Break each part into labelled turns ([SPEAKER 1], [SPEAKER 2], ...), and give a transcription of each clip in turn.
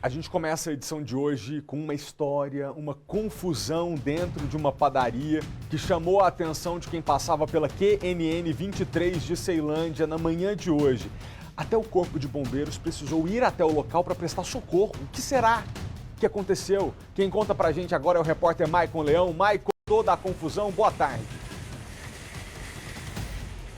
[SPEAKER 1] A gente começa a edição de hoje com uma história, uma confusão dentro de uma padaria que chamou a atenção de quem passava pela QNN 23 de Ceilândia na manhã de hoje. Até o Corpo de Bombeiros precisou ir até o local para prestar socorro. O que será que aconteceu? Quem conta pra gente agora é o repórter Maicon Leão. Maicon, toda a confusão, boa tarde.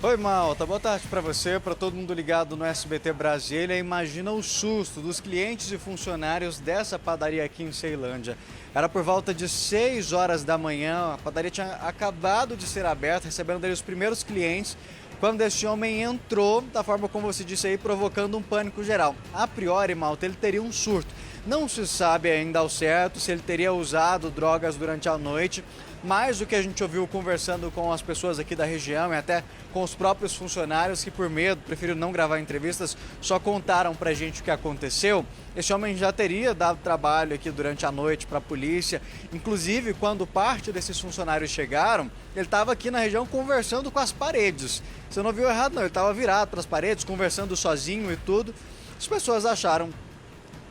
[SPEAKER 2] Oi, Malta. Boa tarde para você, para todo mundo ligado no SBT Brasília. Imagina o susto dos clientes e funcionários dessa padaria aqui em Ceilândia. Era por volta de 6 horas da manhã, a padaria tinha acabado de ser aberta, recebendo dele os primeiros clientes, quando esse homem entrou, da forma como você disse aí, provocando um pânico geral. A priori, Malta, ele teria um surto. Não se sabe ainda ao certo se ele teria usado drogas durante a noite, mas o que a gente ouviu conversando com as pessoas aqui da região e até com os próprios funcionários que por medo preferiram não gravar entrevistas, só contaram pra gente o que aconteceu. Esse homem já teria dado trabalho aqui durante a noite para a polícia, inclusive quando parte desses funcionários chegaram, ele estava aqui na região conversando com as paredes. Você não viu errado não, ele estava virado para as paredes, conversando sozinho e tudo. As pessoas acharam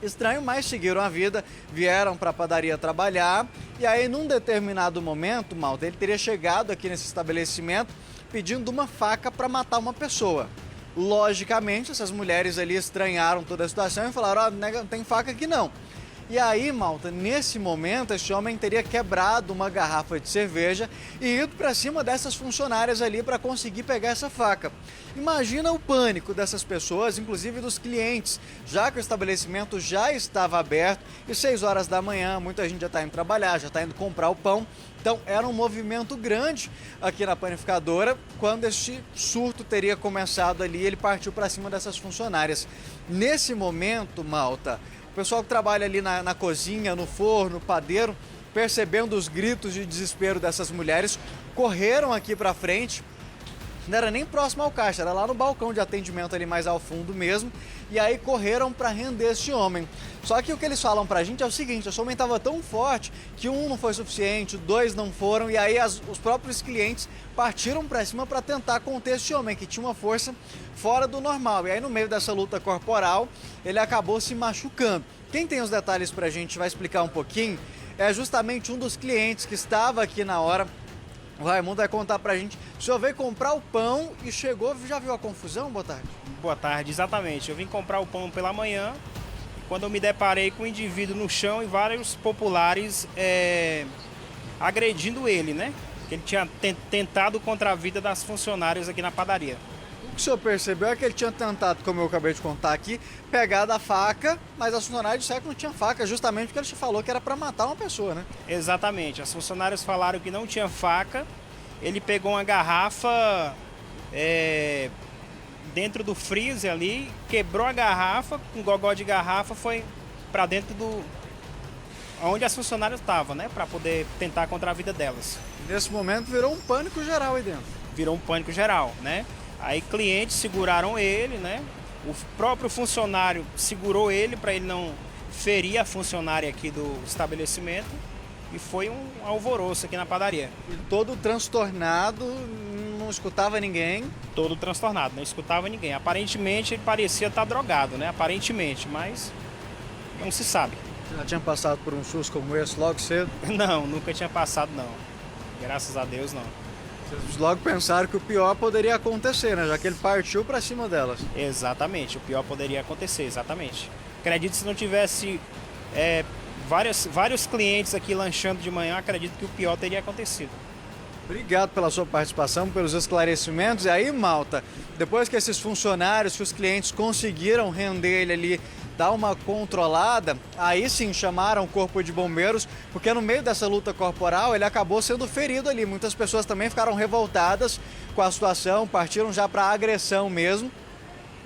[SPEAKER 2] estranho, mas seguiram a vida, vieram para a padaria trabalhar e aí num determinado momento, Malta, ele teria chegado aqui nesse estabelecimento pedindo uma faca para matar uma pessoa. Logicamente, essas mulheres ali estranharam toda a situação e falaram, ó, não tem faca aqui não. E aí, Malta, nesse momento, esse homem teria quebrado uma garrafa de cerveja e ido para cima dessas funcionárias ali para conseguir pegar essa faca. Imagina o pânico dessas pessoas, inclusive dos clientes, já que o estabelecimento já estava aberto e 6 horas da manhã, muita gente já está indo trabalhar, já está indo comprar o pão. Então, era um movimento grande aqui na panificadora quando este surto teria começado ali, ele partiu para cima dessas funcionárias. Nesse momento, Malta, o pessoal que trabalha ali na cozinha, no forno, padeiro, percebendo os gritos de desespero dessas mulheres, correram aqui para frente. Não era nem próximo ao caixa, era lá no balcão de atendimento ali mais ao fundo mesmo. E aí correram para render este homem. Só que o que eles falam pra gente é o seguinte, esse homem estava tão forte que um não foi suficiente, dois não foram, e aí os próprios clientes partiram para cima para tentar conter esse homem, que tinha uma força fora do normal. E aí no meio dessa luta corporal, ele acabou se machucando. Quem tem os detalhes pra gente vai explicar um pouquinho, é justamente um dos clientes que estava aqui na hora. O Raimundo vai contar pra gente. O senhor veio comprar o pão e chegou, já viu a confusão? Boa tarde.
[SPEAKER 3] Boa tarde, exatamente. Eu vim comprar o pão pela manhã, quando eu me deparei com um indivíduo no chão e vários populares agredindo ele, né? Ele tinha tentado contra a vida das funcionárias aqui na padaria.
[SPEAKER 2] O que o senhor percebeu é que ele tinha tentado, como eu acabei de contar aqui, pegar da faca, mas as funcionárias disseram que não tinha faca, justamente porque ele te falou que era para matar uma pessoa, né?
[SPEAKER 3] Exatamente. As funcionárias falaram que não tinha faca. Ele pegou uma garrafa dentro do freezer ali, quebrou a garrafa, com um gogó de garrafa, foi para dentro do onde as funcionárias estavam, né? Para poder tentar contra a vida delas.
[SPEAKER 2] Nesse momento virou um pânico geral aí dentro.
[SPEAKER 3] Virou um pânico geral, né? Aí clientes seguraram ele, né? O próprio funcionário segurou ele para ele não ferir a funcionária aqui do estabelecimento e foi um alvoroço aqui na padaria.
[SPEAKER 2] E todo transtornado, não escutava ninguém.
[SPEAKER 3] Todo transtornado, não escutava ninguém. Aparentemente ele parecia estar drogado, né? Aparentemente, mas não se sabe.
[SPEAKER 2] Já tinha passado por um susto como esse logo cedo?
[SPEAKER 3] Não, nunca tinha passado não. Graças a Deus não.
[SPEAKER 2] Vocês logo pensaram que o pior poderia acontecer, né? Já que ele partiu para cima delas.
[SPEAKER 3] Exatamente, o pior poderia acontecer, exatamente. Acredito que se não tivesse vários clientes aqui lanchando de manhã, acredito que o pior teria acontecido.
[SPEAKER 2] Obrigado pela sua participação, pelos esclarecimentos. E aí, Malta, depois que esses funcionários, que os clientes conseguiram render ele ali, dar uma controlada, aí sim chamaram o Corpo de Bombeiros, porque no meio dessa luta corporal ele acabou sendo ferido ali. Muitas pessoas também ficaram revoltadas com a situação, partiram já para agressão mesmo.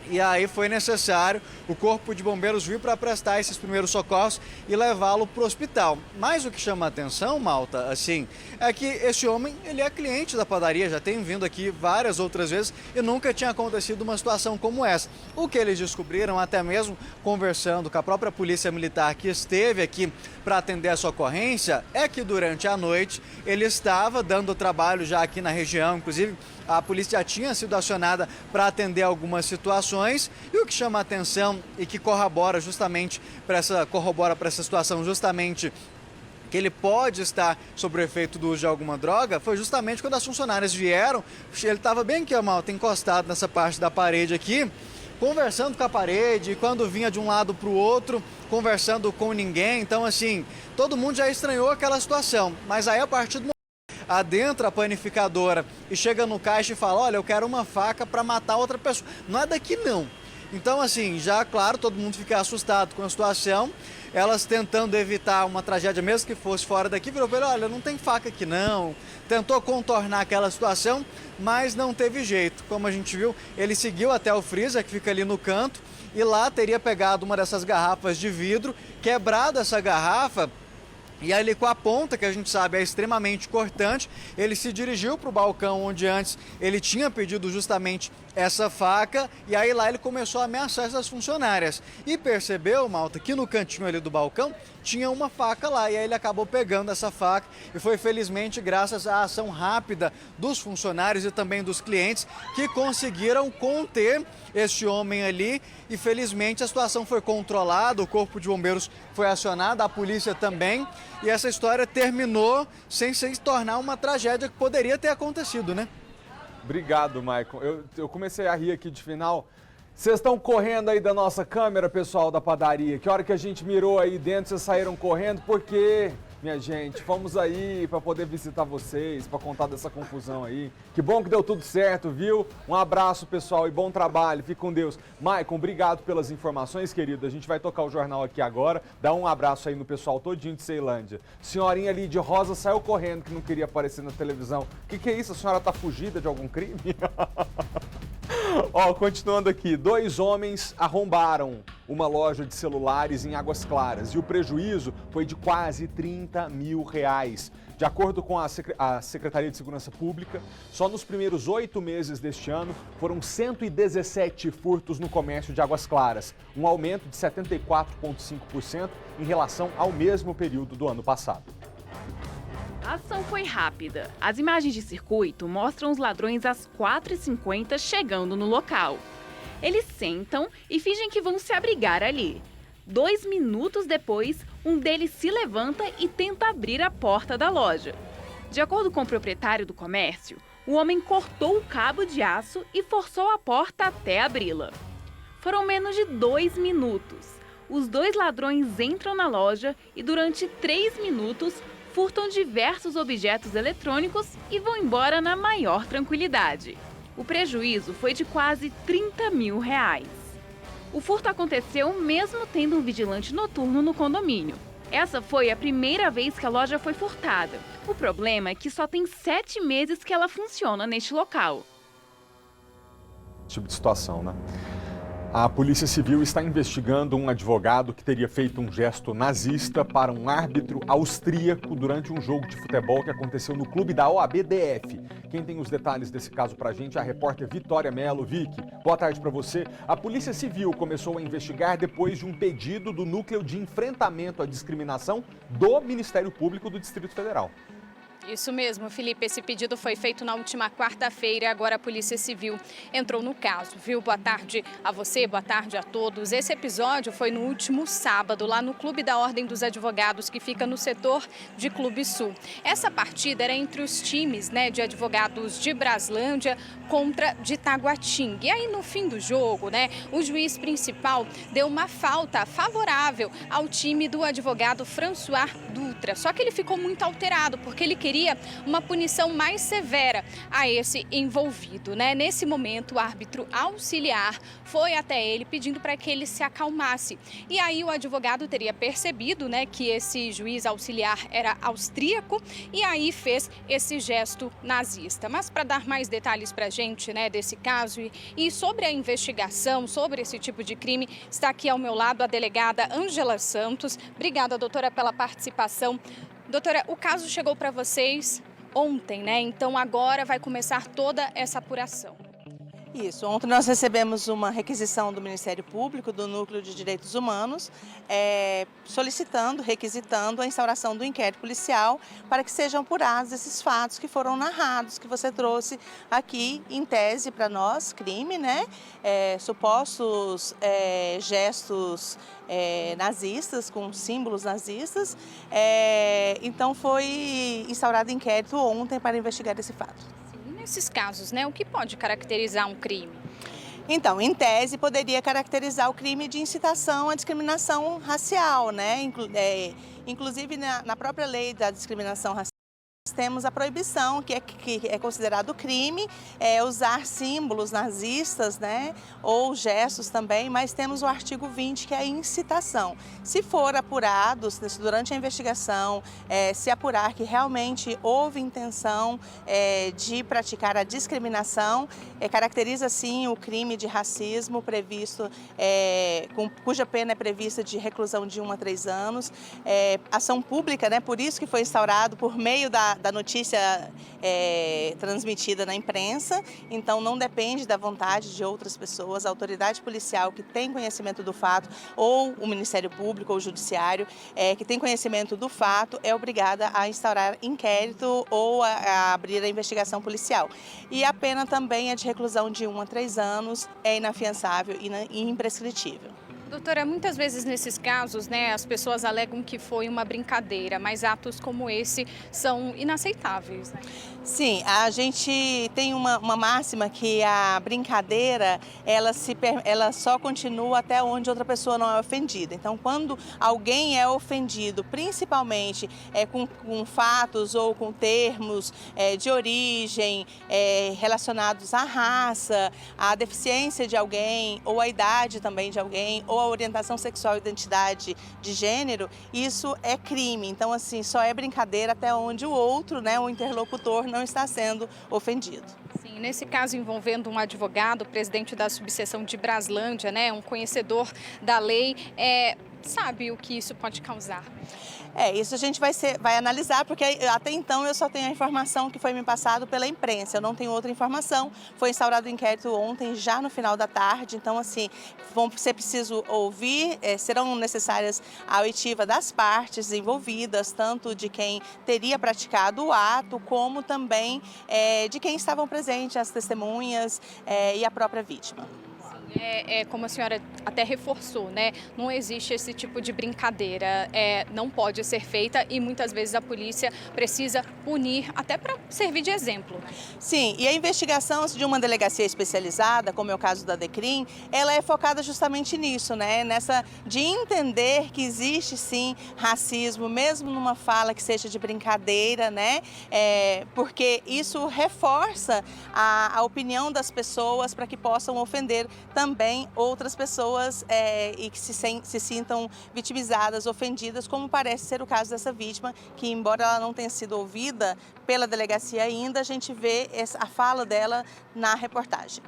[SPEAKER 2] E aí foi necessário o Corpo de Bombeiros vir para prestar esses primeiros socorros e levá-lo para o hospital. Mas o que chama a atenção, Malta, assim, é que esse homem, ele é cliente da padaria, já tem vindo aqui várias outras vezes e nunca tinha acontecido uma situação como essa. O que eles descobriram, até mesmo conversando com a própria polícia militar que esteve aqui para atender essa ocorrência, é que durante a noite ele estava dando trabalho já aqui na região, inclusive a polícia já tinha sido acionada para atender algumas situações. informações e o que chama a atenção e que corrobora para essa situação justamente que ele pode estar sob o efeito do uso de alguma droga, foi justamente quando as funcionárias vieram, ele estava bem aqui, malta, encostado nessa parte da parede aqui, conversando com a parede, e quando vinha de um lado para o outro, conversando com ninguém. Então, assim, todo mundo já estranhou aquela situação. Mas aí, a partir do momento adentra a panificadora e chega no caixa e fala, olha, eu quero uma faca para matar outra pessoa. Não é daqui, não. Então, assim, já, claro, todo mundo fica assustado com a situação. Elas tentando evitar uma tragédia, mesmo que fosse fora daqui, virou para ele, olha, não tem faca aqui, não. Tentou contornar aquela situação, mas não teve jeito. Como a gente viu, ele seguiu até o freezer, que fica ali no canto, e lá teria pegado uma dessas garrafas de vidro, quebrado essa garrafa, e aí ele com a ponta, que a gente sabe é extremamente cortante, ele se dirigiu para o balcão onde antes ele tinha pedido justamente essa faca, e aí lá ele começou a ameaçar essas funcionárias. E percebeu, malta, que no cantinho ali do balcão tinha uma faca lá, e aí ele acabou pegando essa faca, e foi felizmente graças à ação rápida dos funcionários e também dos clientes que conseguiram conter este homem ali, e felizmente a situação foi controlada, o corpo de bombeiros foi acionado, a polícia também, e essa história terminou sem se tornar uma tragédia que poderia ter acontecido, né?
[SPEAKER 1] Obrigado, Maicon. Eu comecei a rir aqui de final. Vocês estão correndo aí da nossa câmera, pessoal da padaria. Que hora que a gente mirou aí dentro, vocês saíram correndo. Por quê, minha gente? Fomos aí para poder visitar vocês, para contar dessa confusão aí. Que bom que deu tudo certo, viu? Um abraço, pessoal, e bom trabalho. Fique com Deus. Maicon, obrigado pelas informações, querido. A gente vai tocar o jornal aqui agora. Dá um abraço aí no pessoal todinho de Ceilândia. Senhorinha ali de rosa saiu correndo, que não queria aparecer na televisão. O que é isso? A senhora tá fugida de algum crime? Ó, continuando aqui, 2 homens arrombaram uma loja de celulares em Águas Claras e o prejuízo foi de quase R$30 mil. De acordo com a Secretaria de Segurança Pública, só nos primeiros 8 meses deste ano foram 117 furtos no comércio de Águas Claras, um aumento de 74,5% em relação ao mesmo período do ano passado.
[SPEAKER 4] A ação foi rápida. As imagens de circuito mostram os ladrões às 4h50 chegando no local. Eles sentam e fingem que vão se abrigar ali. 2 minutos depois, um deles se levanta e tenta abrir a porta da loja. De acordo com o proprietário do comércio, o homem cortou o cabo de aço e forçou a porta até abri-la. Foram menos de 2 minutos. Os 2 ladrões entram na loja e durante 3 minutos furtam diversos objetos eletrônicos e vão embora na maior tranquilidade. O prejuízo foi de quase R$30 mil. O furto aconteceu mesmo tendo um vigilante noturno no condomínio. Essa foi a primeira vez que a loja foi furtada. O problema é que só tem 7 meses que ela funciona neste local.
[SPEAKER 1] Tipo de situação, né? A Polícia Civil está investigando um advogado que teria feito um gesto nazista para um árbitro austríaco durante um jogo de futebol que aconteceu no clube da OAB-DF. Quem tem os detalhes desse caso pra gente é a repórter Vitória Mello. Vicky, boa tarde para você. A Polícia Civil começou a investigar depois de um pedido do Núcleo de Enfrentamento à Discriminação do Ministério Público do Distrito Federal.
[SPEAKER 5] Isso mesmo, Felipe. Esse pedido foi feito na última quarta-feira e agora a Polícia Civil entrou no caso, viu? Boa tarde a você, boa tarde a todos. Esse episódio foi no último sábado, lá no Clube da Ordem dos Advogados, que fica no setor de Clube Sul. Essa partida era entre os times, de advogados de Braslândia contra de Taguatinga. E aí, no fim do jogo, o juiz principal deu uma falta favorável ao time do advogado François Dutra. Só que ele ficou muito alterado, porque ele queria uma punição mais severa a esse envolvido, Nesse momento, o árbitro auxiliar foi até ele pedindo para que ele se acalmasse. E aí o advogado teria percebido, que esse juiz auxiliar era austríaco e aí fez esse gesto nazista. Mas para dar mais detalhes para a gente, desse caso e sobre a investigação, sobre esse tipo de crime, está aqui ao meu lado a delegada Ângela Santos. Obrigada, doutora, pela participação. Doutora, o caso chegou para vocês ontem, Então agora vai começar toda essa apuração.
[SPEAKER 6] Isso, ontem nós recebemos uma requisição do Ministério Público, do Núcleo de Direitos Humanos, requisitando a instauração do inquérito policial para que sejam apurados esses fatos que foram narrados, que você trouxe aqui em tese para nós, crime, né? Supostos gestos nazistas, com símbolos nazistas. Então foi instaurado inquérito ontem para investigar esse fato.
[SPEAKER 5] Nesses casos, né, o que pode caracterizar um crime?
[SPEAKER 6] Então, em tese, poderia caracterizar o crime de incitação à discriminação racial, né? Inclusive, na própria lei da discriminação racial, temos a proibição, que é considerado crime, usar símbolos nazistas, né, ou gestos também, mas temos o artigo 20, que é a incitação. Se for apurado, durante a investigação, se apurar que realmente houve intenção de praticar a discriminação, caracteriza sim o crime de racismo previsto, cuja pena é prevista de reclusão de 1 a 3 anos. Ação pública, né, por isso que foi instaurado por meio da notícia transmitida na imprensa, então não depende da vontade de outras pessoas. A autoridade policial que tem conhecimento do fato, ou o Ministério Público ou o Judiciário, que tem conhecimento do fato, é obrigada a instaurar inquérito ou a abrir a investigação policial. E a pena também é de reclusão de 1 a 3 anos, é inafiançável e imprescritível.
[SPEAKER 5] Doutora, muitas vezes nesses casos, né, as pessoas alegam que foi uma brincadeira, mas atos como esse são inaceitáveis, né?
[SPEAKER 6] Sim, a gente tem uma máxima que a brincadeira, ela só continua até onde outra pessoa não é ofendida. Então, quando alguém é ofendido, principalmente com fatos ou com termos de origem relacionados à raça, à deficiência de alguém, ou à idade também de alguém, ou à orientação sexual e identidade de gênero, isso é crime. Então, assim, só é brincadeira até onde o outro, né, o interlocutor, não está sendo ofendido.
[SPEAKER 5] Sim, nesse caso envolvendo um advogado, presidente da subseção de Braslândia, né, um conhecedor da lei, sabe o que isso pode causar?
[SPEAKER 6] Isso a gente vai analisar, porque até então eu só tenho a informação que foi me passado pela imprensa, eu não tenho outra informação. Foi instaurado o inquérito ontem, já no final da tarde, então assim, vão ser preciso ouvir, serão necessárias a oitiva das partes envolvidas, tanto de quem teria praticado o ato, como também de quem estavam presentes, as testemunhas e a própria vítima.
[SPEAKER 5] Como a senhora até reforçou, né? Não existe esse tipo de brincadeira, não pode ser feita e muitas vezes a polícia precisa punir até para servir de exemplo.
[SPEAKER 6] Sim, e a investigação de uma delegacia especializada, como é o caso da DECRIM, ela é focada justamente nisso, né? De entender que existe sim racismo, mesmo numa fala que seja de brincadeira, né? Porque isso reforça a opinião das pessoas para que possam ofender também outras pessoas e que se sintam vitimizadas, ofendidas, como parece ser o caso dessa vítima, que embora ela não tenha sido ouvida pela delegacia ainda, a gente vê a fala dela na reportagem.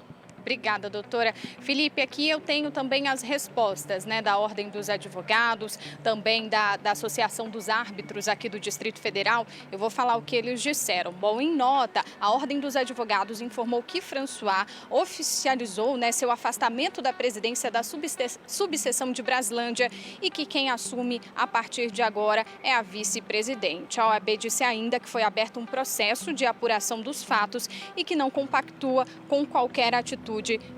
[SPEAKER 5] Obrigada, doutora. Felipe, aqui eu tenho também as respostas, né, da Ordem dos Advogados, também da Associação dos Árbitros aqui do Distrito Federal. Eu vou falar o que eles disseram. Bom, em nota, a Ordem dos Advogados informou que François oficializou, né, seu afastamento da presidência da subseção de Braslândia e que quem assume a partir de agora é a vice-presidente. A OAB disse ainda que foi aberto um processo de apuração dos fatos e que não compactua com qualquer atitude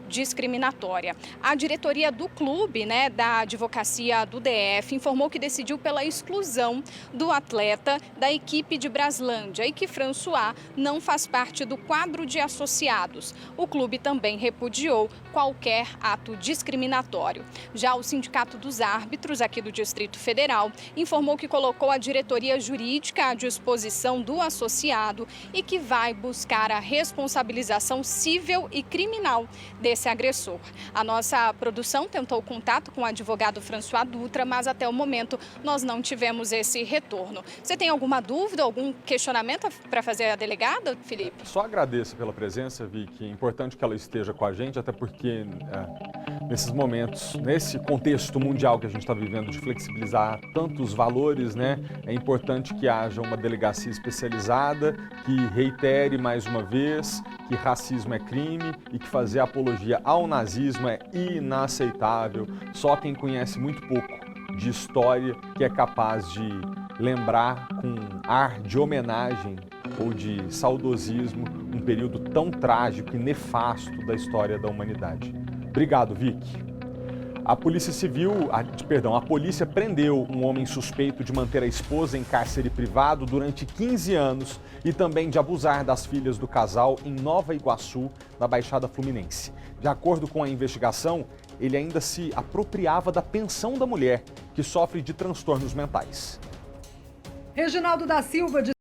[SPEAKER 5] discriminatória. A diretoria do clube, né, da advocacia do DF, informou que decidiu pela exclusão do atleta da equipe de Braslândia e que François não faz parte do quadro de associados. O clube também repudiou qualquer ato discriminatório. Já o Sindicato dos Árbitros, aqui do Distrito Federal, informou que colocou a diretoria jurídica à disposição do associado e que vai buscar a responsabilização civil e criminal desse agressor. A nossa produção tentou contato com o advogado François Dutra, mas até o momento nós não tivemos esse retorno. Você tem alguma dúvida, algum questionamento para fazer à delegada, Felipe?
[SPEAKER 1] Só agradeço pela presença, Vicky. É importante que ela esteja com a gente, até porque Nesses momentos, nesse contexto mundial que a gente está vivendo de flexibilizar tantos valores, né? É importante que haja uma delegacia especializada que reitere mais uma vez que racismo é crime e que fazer apologia ao nazismo é inaceitável. Só quem conhece muito pouco de história que é capaz de lembrar com ar de homenagem ou de saudosismo um período tão trágico e nefasto da história da humanidade. Obrigado, Vicky. A polícia prendeu um homem suspeito de manter a esposa em cárcere privado durante 15 anos e também de abusar das filhas do casal em Nova Iguaçu, na Baixada Fluminense. De acordo com a investigação, ele ainda se apropriava da pensão da mulher, que sofre de transtornos mentais.
[SPEAKER 7] Reginaldo da Silva de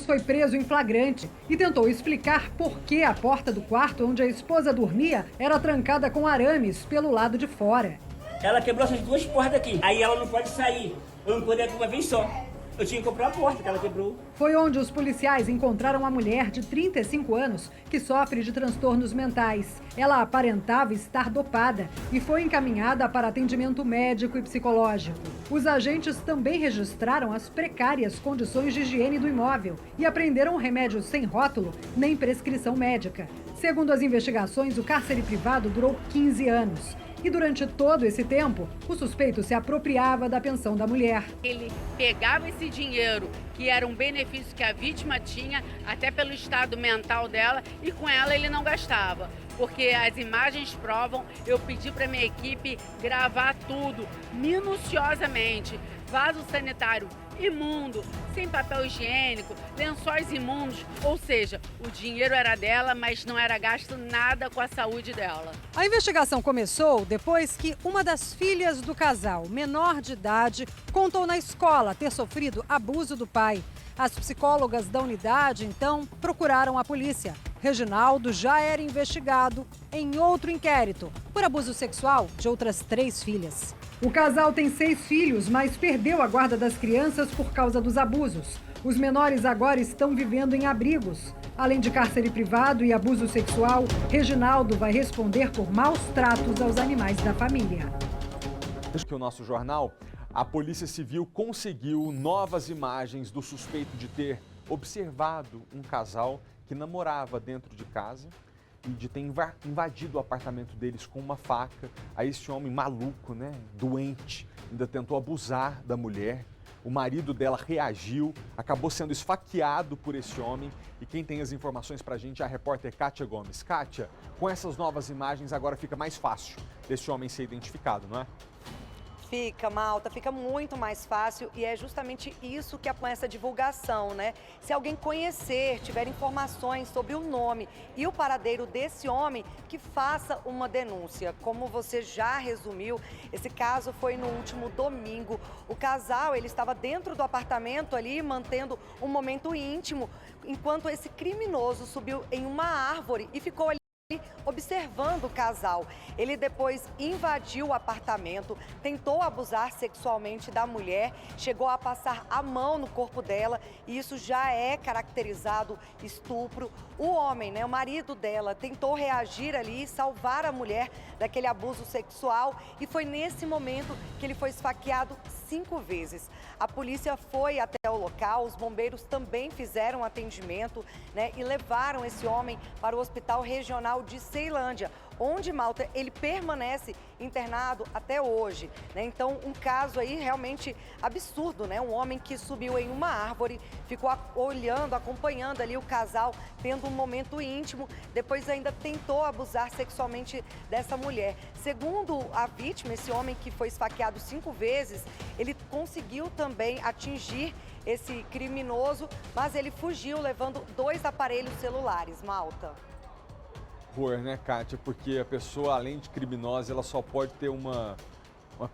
[SPEAKER 7] foi preso em flagrante e tentou explicar por que a porta do quarto onde a esposa dormia era trancada com arames pelo lado de fora.
[SPEAKER 8] Ela quebrou essas duas portas aqui, aí ela não pode sair, eu não podia de uma vez só. Eu tinha que comprar a porta que ela quebrou.
[SPEAKER 7] Foi onde os policiais encontraram a mulher de 35 anos que sofre de transtornos mentais. Ela aparentava estar dopada e foi encaminhada para atendimento médico e psicológico. Os agentes também registraram as precárias condições de higiene do imóvel e apreenderam remédios sem rótulo nem prescrição médica. Segundo as investigações, o cárcere privado durou 15 anos. E durante todo esse tempo, o suspeito se apropriava da pensão da mulher.
[SPEAKER 9] Ele pegava esse dinheiro, que era um benefício que a vítima tinha, até pelo estado mental dela, e com ela ele não gastava. Porque as imagens provam, eu pedi para minha equipe gravar tudo, minuciosamente. Vaso sanitário imundo, sem papel higiênico, lençóis imundos, ou seja, o dinheiro era dela, mas não era gasto nada com a saúde dela.
[SPEAKER 7] A investigação começou depois que uma das filhas do casal, menor de idade, contou na escola ter sofrido abuso do pai. As psicólogas da unidade, então, procuraram a polícia. Reginaldo já era investigado em outro inquérito por abuso sexual de outras 3 filhas. O casal tem 6 filhos, mas perdeu a guarda das crianças por causa dos abusos. Os menores agora estão vivendo em abrigos. Além de cárcere privado e abuso sexual, Reginaldo vai responder por maus tratos aos animais da família.
[SPEAKER 1] Que o nosso jornal, a Polícia Civil conseguiu novas imagens do suspeito de ter observado um casal que namorava dentro de casa e de ter invadido o apartamento deles com uma faca. Aí esse homem maluco, né, doente, ainda tentou abusar da mulher. O marido dela reagiu, acabou sendo esfaqueado por esse homem. E quem tem as informações pra gente é a repórter Kátia Gomes. Kátia, com essas novas imagens agora fica mais fácil desse homem ser identificado, não é?
[SPEAKER 10] Fica, Malta, fica muito mais fácil e é justamente isso que apoia essa divulgação, né? Se alguém conhecer, tiver informações sobre o nome e o paradeiro desse homem, que faça uma denúncia. Como você já resumiu, esse caso foi no último domingo. O casal, ele estava dentro do apartamento ali, mantendo um momento íntimo, enquanto esse criminoso subiu em uma árvore e ficou ali observando o casal. Ele depois invadiu o apartamento, tentou abusar sexualmente da mulher, chegou a passar a mão no corpo dela e isso já é caracterizado estupro. O homem, né, o marido dela, tentou reagir ali e salvar a mulher daquele abuso sexual e foi nesse momento que ele foi esfaqueado 5 vezes. A polícia foi até o local, os bombeiros também fizeram atendimento, né, e levaram esse homem para o Hospital Regional de Ceilândia, onde, Malta, ele permanece internado até hoje, né? Então, um caso aí realmente absurdo, né? Um homem que subiu em uma árvore, ficou olhando, acompanhando ali o casal, tendo um momento íntimo, depois ainda tentou abusar sexualmente dessa mulher. Segundo a vítima, esse homem que foi esfaqueado 5 vezes, ele conseguiu também atingir esse criminoso, mas ele fugiu levando 2 aparelhos celulares, Malta.
[SPEAKER 1] Né, Kátia? Porque a pessoa, além de criminosa, ela só pode ter uma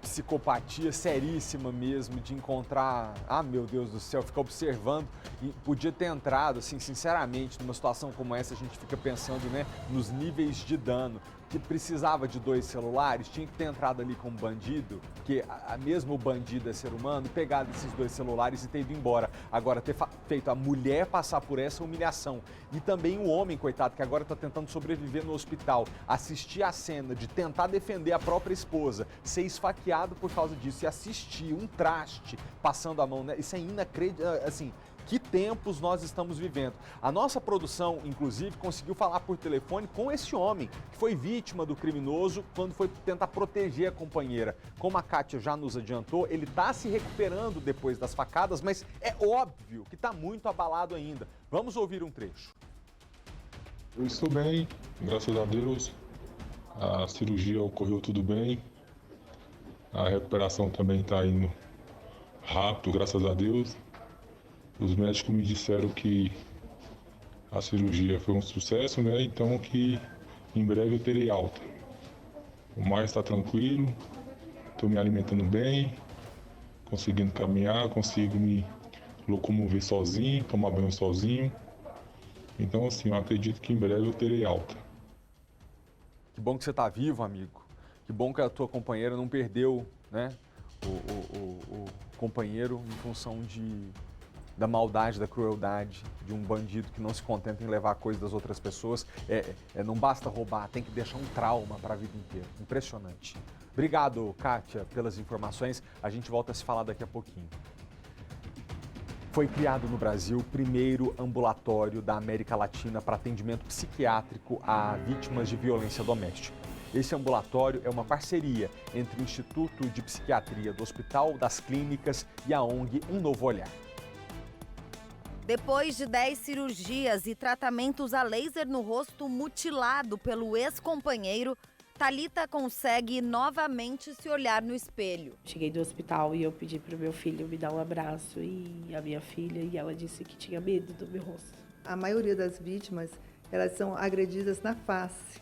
[SPEAKER 1] psicopatia seríssima mesmo de encontrar, meu Deus do céu, ficar observando. E podia ter entrado, assim, sinceramente, numa situação como essa, a gente fica pensando, né, nos níveis de dano que precisava de 2 celulares, tinha que ter entrado ali com um bandido, que mesmo o bandido é ser humano, pegado esses 2 celulares e ter ido embora. Agora, ter feito a mulher passar por essa humilhação e também o homem, coitado, que agora está tentando sobreviver no hospital, assistir a cena de tentar defender a própria esposa, ser esfaqueado por causa disso e assistir um traste passando a mão, né? Isso é inacreditável, assim. Que tempos nós estamos vivendo. A nossa produção, inclusive, conseguiu falar por telefone com esse homem, que foi vítima do criminoso quando foi tentar proteger a companheira. Como a Kátia já nos adiantou, ele está se recuperando depois das facadas, mas é óbvio que está muito abalado ainda. Vamos ouvir um trecho.
[SPEAKER 11] Eu estou bem, graças a Deus. A cirurgia ocorreu tudo bem. A recuperação também está indo rápido, graças a Deus. Os médicos me disseram que a cirurgia foi um sucesso, né? Então que em breve eu terei alta. O mar está tranquilo, estou me alimentando bem, conseguindo caminhar, consigo me locomover sozinho, tomar banho sozinho. Então assim, eu acredito que em breve eu terei alta.
[SPEAKER 1] Que bom que você está vivo, amigo. Que bom que a tua companheira não perdeu, né, o companheiro em função da maldade, da crueldade de um bandido que não se contenta em levar a coisa das outras pessoas. Não basta roubar, tem que deixar um trauma para a vida inteira. Impressionante. Obrigado, Kátia, pelas informações. A gente volta a se falar daqui a pouquinho. Foi criado no Brasil o primeiro ambulatório da América Latina para atendimento psiquiátrico a vítimas de violência doméstica. Esse ambulatório é uma parceria entre o Instituto de Psiquiatria do Hospital das Clínicas e a ONG Um Novo Olhar.
[SPEAKER 12] Depois de 10 cirurgias e tratamentos a laser no rosto mutilado pelo ex-companheiro, Thalita consegue novamente se olhar no espelho.
[SPEAKER 13] Cheguei do hospital e eu pedi para o meu filho me dar um abraço e a minha filha, e ela disse que tinha medo do meu rosto.
[SPEAKER 14] A maioria das vítimas, elas são agredidas na face,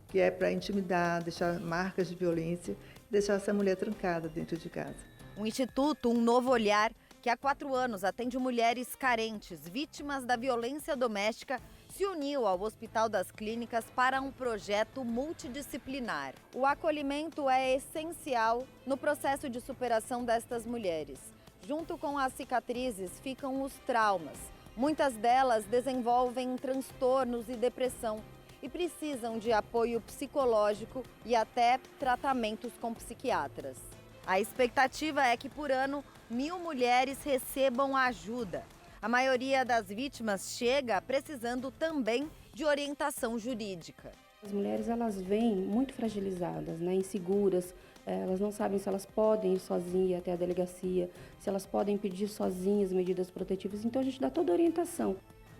[SPEAKER 14] que é para intimidar, deixar marcas de violência, deixar essa mulher trancada dentro de casa.
[SPEAKER 12] O Instituto Um Novo Olhar, que há 4 anos atende mulheres carentes, vítimas da violência doméstica, se uniu ao Hospital das Clínicas para um projeto multidisciplinar. O acolhimento é essencial no processo de superação destas mulheres. Junto com as cicatrizes ficam os traumas. Muitas delas desenvolvem transtornos e depressão e precisam de apoio psicológico e até tratamentos com psiquiatras. A expectativa é que por ano 1.000 mulheres recebam ajuda. A maioria das vítimas chega precisando também de orientação jurídica.
[SPEAKER 13] As mulheres, elas vêm muito fragilizadas, né, inseguras, elas não sabem se elas podem ir sozinhas até a delegacia, se elas podem pedir sozinhas medidas protetivas, então a gente dá toda a orientação.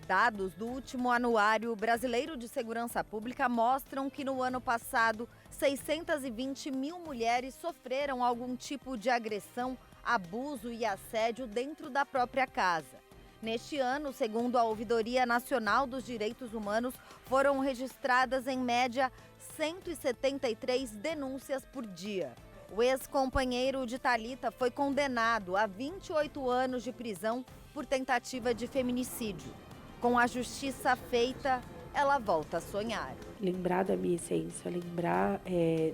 [SPEAKER 12] Dados do último Anuário Brasileiro de Segurança Pública mostram que no ano passado, 620.000 mulheres sofreram algum tipo de agressão, abuso e assédio dentro da própria casa. Neste ano, segundo a Ouvidoria Nacional dos Direitos Humanos, foram registradas em média 173 denúncias por dia. O ex-companheiro de Thalita foi condenado a 28 anos de prisão por tentativa de feminicídio. Com a justiça feita, ela volta a sonhar.
[SPEAKER 13] Lembrar da minha essência, lembrar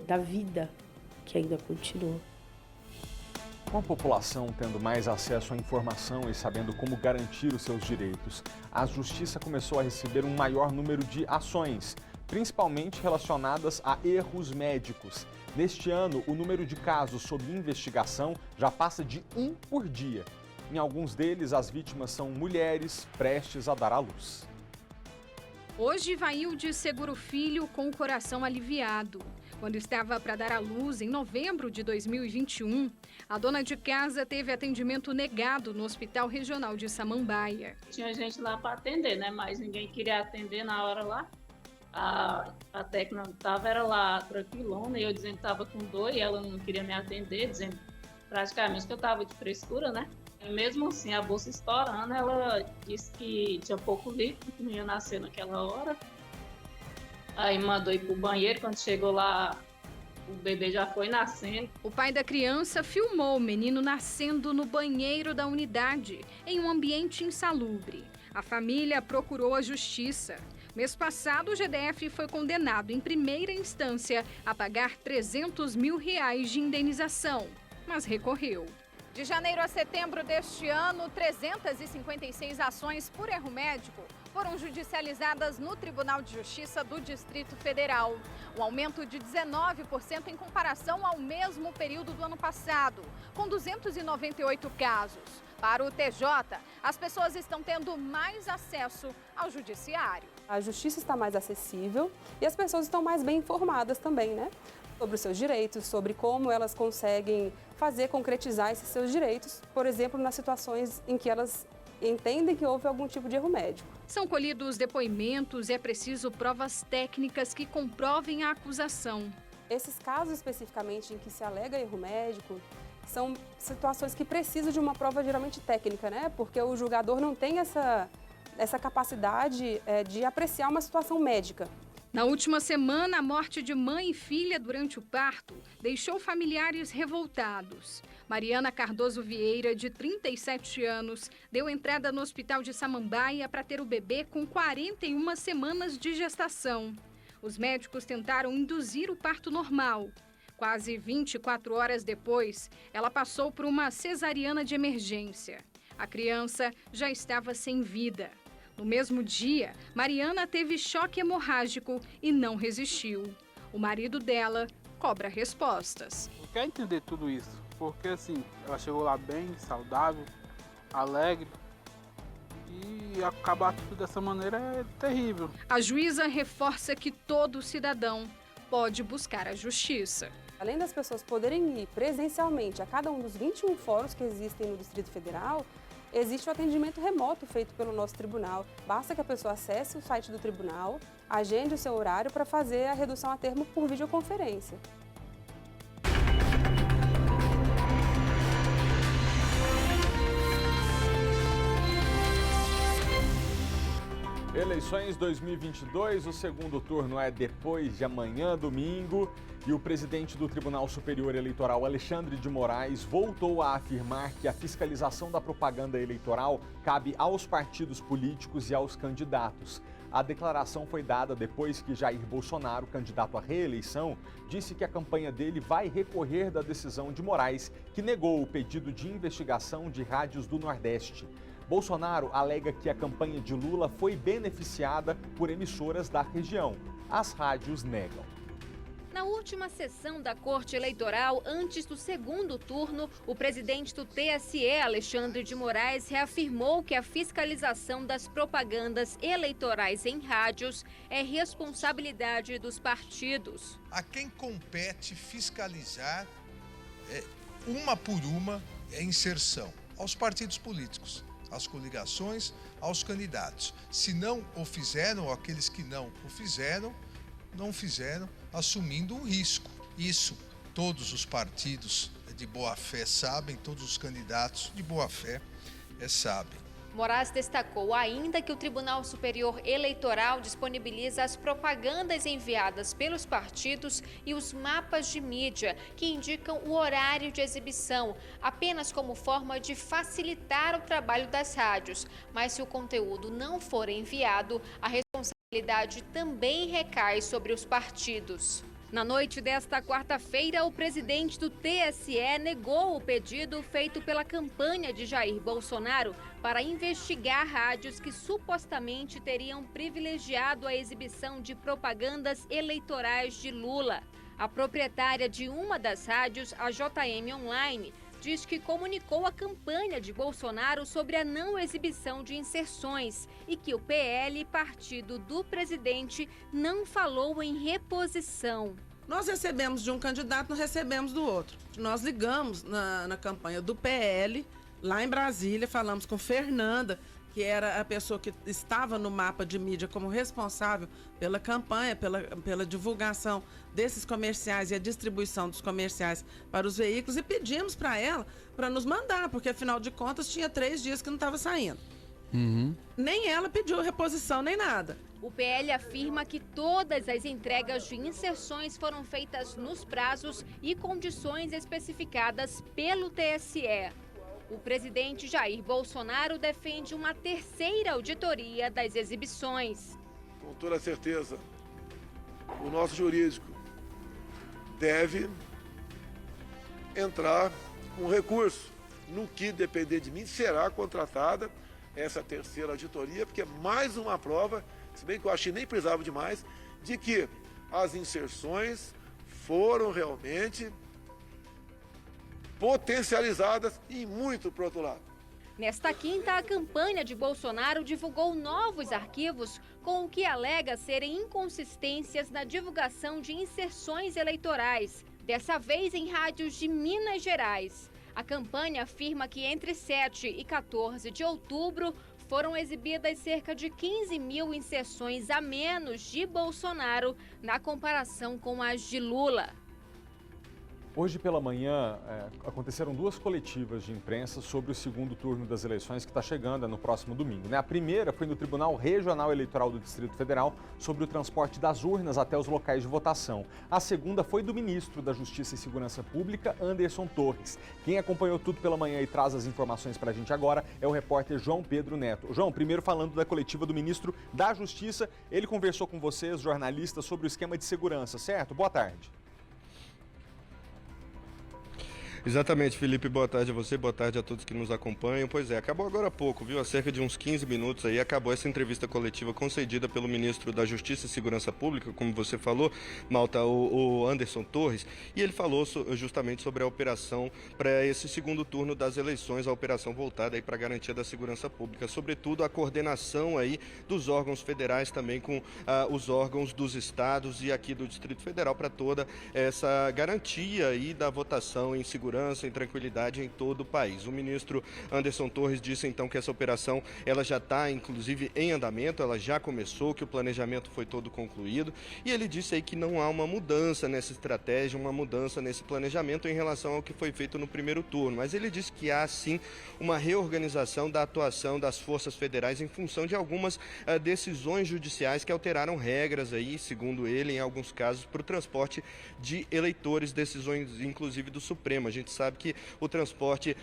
[SPEAKER 13] da vida que ainda continua.
[SPEAKER 1] Com a população tendo mais acesso à informação e sabendo como garantir os seus direitos, a Justiça começou a receber um maior número de ações, principalmente relacionadas a erros médicos. Neste ano, o número de casos sob investigação já passa de 1 por dia. Em alguns deles, as vítimas são mulheres prestes a dar à luz.
[SPEAKER 15] Hoje, Vailde segura o filho com o coração aliviado. Quando estava para dar à luz, em novembro de 2021, a dona de casa teve atendimento negado no Hospital Regional de Samambaia.
[SPEAKER 16] Tinha gente lá para atender, né? Mas ninguém queria atender na hora lá. A técnica era lá tranquilona, e eu dizendo que estava com dor e ela não queria me atender, dizendo praticamente que eu estava de frescura, né? E mesmo assim, a bolsa estourando, ela disse que tinha pouco líquido, que não ia nascer naquela hora. Aí mandou ir pro banheiro, quando chegou lá, o bebê já foi nascendo.
[SPEAKER 15] O pai da criança filmou o menino nascendo no banheiro da unidade, em um ambiente insalubre. A família procurou a justiça. Mês passado, o GDF foi condenado em primeira instância a pagar R$300 mil de indenização, mas recorreu.
[SPEAKER 5] De janeiro a setembro deste ano, 356 ações por erro médico foram judicializadas no Tribunal de Justiça do Distrito Federal. Um aumento de 19% em comparação ao mesmo período do ano passado, com 298 casos. Para o TJ, as pessoas estão tendo mais acesso ao judiciário.
[SPEAKER 17] A justiça está mais acessível e as pessoas estão mais bem informadas também, né? Sobre os seus direitos, sobre como elas conseguem concretizar esses seus direitos, por exemplo, nas situações em que elas entendem que houve algum tipo de erro médico.
[SPEAKER 15] São colhidos depoimentos e é preciso provas técnicas que comprovem a acusação.
[SPEAKER 17] Esses casos especificamente em que se alega erro médico são situações que precisam de uma prova geralmente técnica, né? Porque o julgador não tem essa capacidade de apreciar uma situação médica.
[SPEAKER 15] Na última semana, a morte de mãe e filha durante o parto deixou familiares revoltados. Mariana Cardoso Vieira, de 37 anos, deu entrada no hospital de Samambaia para ter o bebê com 41 semanas de gestação. Os médicos tentaram induzir o parto normal. Quase 24 horas depois, ela passou por uma cesariana de emergência. A criança já estava sem vida. No mesmo dia, Mariana teve choque hemorrágico e não resistiu. O marido dela cobra respostas.
[SPEAKER 18] Eu quero entender tudo isso, porque assim, ela chegou lá bem, saudável, alegre, e acabar tudo dessa maneira é terrível.
[SPEAKER 15] A juíza reforça que todo cidadão pode buscar a justiça.
[SPEAKER 17] Além das pessoas poderem ir presencialmente a cada um dos 21 fóruns que existem no Distrito Federal, existe o atendimento remoto feito pelo nosso tribunal. Basta que a pessoa acesse o site do tribunal, agende o seu horário para fazer a redução a termo por videoconferência.
[SPEAKER 1] Eleições 2022, o segundo turno é depois de amanhã, domingo, e o presidente do Tribunal Superior Eleitoral, Alexandre de Moraes, voltou a afirmar que a fiscalização da propaganda eleitoral cabe aos partidos políticos e aos candidatos. A declaração foi dada depois que Jair Bolsonaro, candidato à reeleição, disse que a campanha dele vai recorrer da decisão de Moraes, que negou o pedido de investigação de rádios do Nordeste. Bolsonaro alega que a campanha de Lula foi beneficiada por emissoras da região. As rádios negam.
[SPEAKER 19] Na última sessão da Corte Eleitoral, antes do segundo turno, o presidente do TSE, Alexandre de Moraes, reafirmou que a fiscalização das propagandas eleitorais em rádios é responsabilidade dos partidos.
[SPEAKER 20] A quem compete fiscalizar, uma por uma, a inserção aos partidos políticos, às coligações, aos candidatos. Se não o fizeram, ou aqueles que não o fizeram, não fizeram, assumindo um risco. Isso todos os partidos de boa-fé sabem, todos os candidatos de boa-fé sabem.
[SPEAKER 19] Moraes destacou ainda que o Tribunal Superior Eleitoral disponibiliza as propagandas enviadas pelos partidos e os mapas de mídia, que indicam o horário de exibição, apenas como forma de facilitar o trabalho das rádios. Mas se o conteúdo não for enviado, a responsabilidade também recai sobre os partidos. Na noite desta quarta-feira, o presidente do TSE negou o pedido feito pela campanha de Jair Bolsonaro para investigar rádios que supostamente teriam privilegiado a exibição de propagandas eleitorais de Lula. A proprietária de uma das rádios, a JM Online, diz que comunicou à campanha de Bolsonaro sobre a não exibição de inserções e que o PL, partido do presidente, não falou em reposição.
[SPEAKER 21] Nós recebemos de um candidato, não recebemos do outro. Nós ligamos na campanha do PL, lá em Brasília, falamos com Fernanda, que era a pessoa que estava no mapa de mídia como responsável pela campanha, pela divulgação desses comerciais e a distribuição dos comerciais para os veículos, e pedimos para ela para nos mandar, porque afinal de contas tinha 3 dias que não estava saindo. Nem ela pediu reposição, nem nada.
[SPEAKER 19] O PL afirma que todas as entregas de inserções foram feitas nos prazos e condições especificadas pelo TSE. O presidente Jair Bolsonaro defende uma terceira auditoria das exibições.
[SPEAKER 3] com toda certeza, o nosso jurídico deve entrar com recurso. No que depender de mim, será contratada essa terceira auditoria, porque é mais uma prova, se bem que eu achei nem precisava de mais, de que as inserções foram realmente potencializadas e muito para o outro lado.
[SPEAKER 22] Nesta quinta, a campanha de Bolsonaro divulgou novos arquivos com o que alega serem inconsistências na divulgação de inserções eleitorais, dessa vez em rádios de Minas Gerais. A campanha afirma que entre 7 e 14 de outubro foram exibidas cerca de 15 mil inserções a menos de Bolsonaro na comparação com as de Lula.
[SPEAKER 1] Hoje pela manhã aconteceram duas coletivas de imprensa sobre o segundo turno das eleições que está chegando no próximo domingo. A primeira foi no Tribunal Regional Eleitoral do Distrito Federal sobre o transporte das urnas até os locais de votação. A segunda foi do ministro da Justiça e Segurança Pública, Anderson Torres. Quem acompanhou tudo pela manhã e traz as informações para a gente agora é o repórter João Pedro Neto. João, primeiro falando da coletiva do ministro da Justiça, ele conversou com vocês, jornalistas, sobre o esquema de segurança, certo? Boa tarde.
[SPEAKER 23] Exatamente, Felipe, boa tarde a você, boa tarde a todos que nos acompanham. Pois é, acabou agora há pouco, viu? Há cerca de uns 15 minutos aí, acabou essa entrevista coletiva concedida pelo ministro da Justiça e Segurança Pública, como você falou, Malta, o Anderson Torres, e ele falou justamente sobre a operação para esse segundo turno das eleições, a operação voltada aí para a garantia da segurança pública, sobretudo a coordenação aí dos órgãos federais também com os órgãos dos estados e aqui do Distrito Federal para toda essa garantia aí da votação em segurança, em tranquilidade em todo o país. O ministro Anderson Torres disse então que essa operação ela já está inclusive em andamento, ela já começou, que o planejamento foi todo concluído e ele disse aí que não há uma mudança nessa estratégia, uma mudança nesse planejamento em relação ao que foi feito no primeiro turno, mas ele disse que há sim uma reorganização da atuação das forças federais em função de algumas decisões judiciais que alteraram regras aí, segundo ele, em alguns casos, para o transporte de eleitores, decisões inclusive do Supremo. A gente sabe que o transporte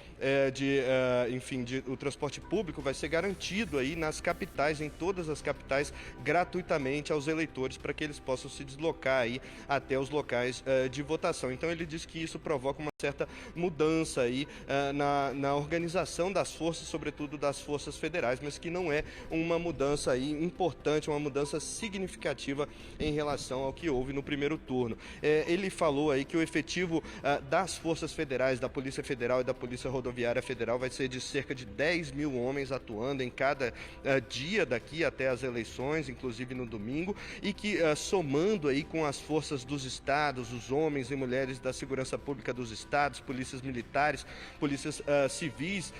[SPEAKER 23] o transporte público vai ser garantido aí nas capitais, em todas as capitais, gratuitamente aos eleitores para que eles possam se deslocar aí até os locais de votação. Então ele diz que isso provoca uma certa mudança aí na organização das forças, sobretudo das forças federais, mas que não é uma mudança aí importante, uma mudança significativa em relação ao que houve no primeiro turno. Ele falou aí que o efetivo das forças federais, da Polícia Federal e da Polícia Rodoviária Federal vai ser de cerca de 10 mil homens atuando em cada dia daqui até as eleições, inclusive no domingo, e que somando aí com as forças dos estados, os homens e mulheres da segurança pública dos estados, polícias militares, polícias civis,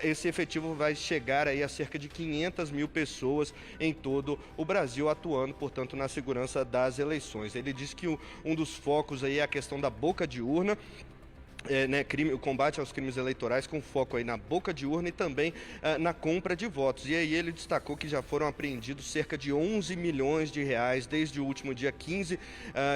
[SPEAKER 23] esse efetivo vai chegar aí a cerca de 500 mil pessoas em todo o Brasil atuando, portanto, na segurança das eleições. Ele disse que um dos focos aí é a questão da boca de urna, o combate aos crimes eleitorais com foco aí na boca de urna e também na compra de votos. E aí ele destacou que já foram apreendidos cerca de 11 milhões de reais desde o último dia 15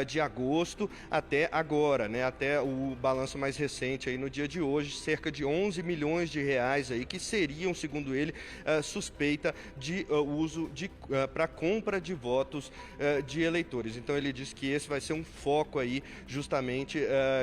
[SPEAKER 23] de agosto até agora, até o balanço mais recente aí no dia de hoje, cerca de 11 milhões de reais aí que seriam, segundo ele, suspeita de uso para compra de votos de eleitores. Então ele disse que esse vai ser um foco aí justamente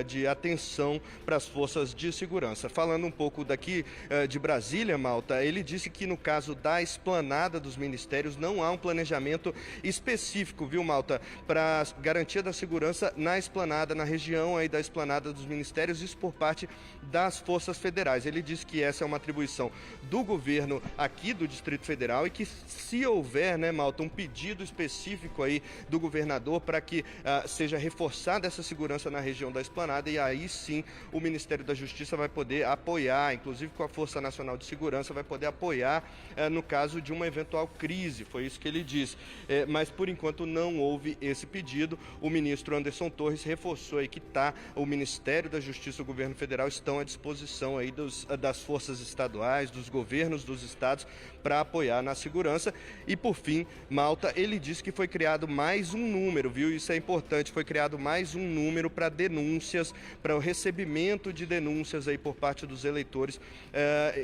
[SPEAKER 23] de atenção para as forças de segurança. Falando um pouco daqui de Brasília, Malta, ele disse que no caso da esplanada dos ministérios não há um planejamento específico, viu, Malta, para garantia da segurança na esplanada, na região aí da esplanada dos ministérios, isso por parte das forças federais. Ele disse que essa é uma atribuição do governo aqui do Distrito Federal e que se houver, Malta, um pedido específico aí do governador para que seja reforçada essa segurança na região da esplanada, e aí sim o Ministério da Justiça vai poder apoiar, inclusive com a Força Nacional de Segurança, vai poder apoiar no caso de uma eventual crise, foi isso que ele disse. Mas por enquanto não houve esse pedido. O ministro Anderson Torres reforçou aí que o Ministério da Justiça e o Governo Federal estão à disposição aí das forças estaduais, dos governos dos estados, para apoiar na segurança. E por fim, Malta, ele disse que foi criado mais um número, viu? Isso é importante, foi criado mais um número para denúncias, para o recebimento de denúncias aí por parte dos eleitores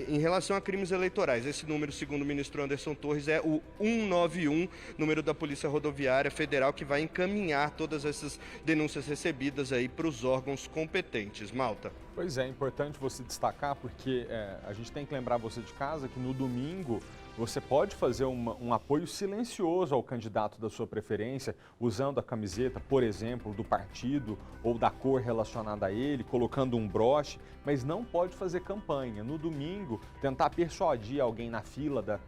[SPEAKER 23] em relação a crimes eleitorais. Esse número, segundo o ministro Anderson Torres, é o 191, número da Polícia Rodoviária Federal, que vai encaminhar todas essas denúncias recebidas aí para os órgãos competentes. Malta.
[SPEAKER 1] Pois é importante você destacar, porque a gente tem que lembrar você de casa que no domingo você pode fazer um apoio silencioso ao candidato da sua preferência, usando a camiseta, por exemplo, do partido ou da cor relacionada a ele, colocando um broche, mas não pode fazer campanha. No domingo, tentar persuadir alguém na fila da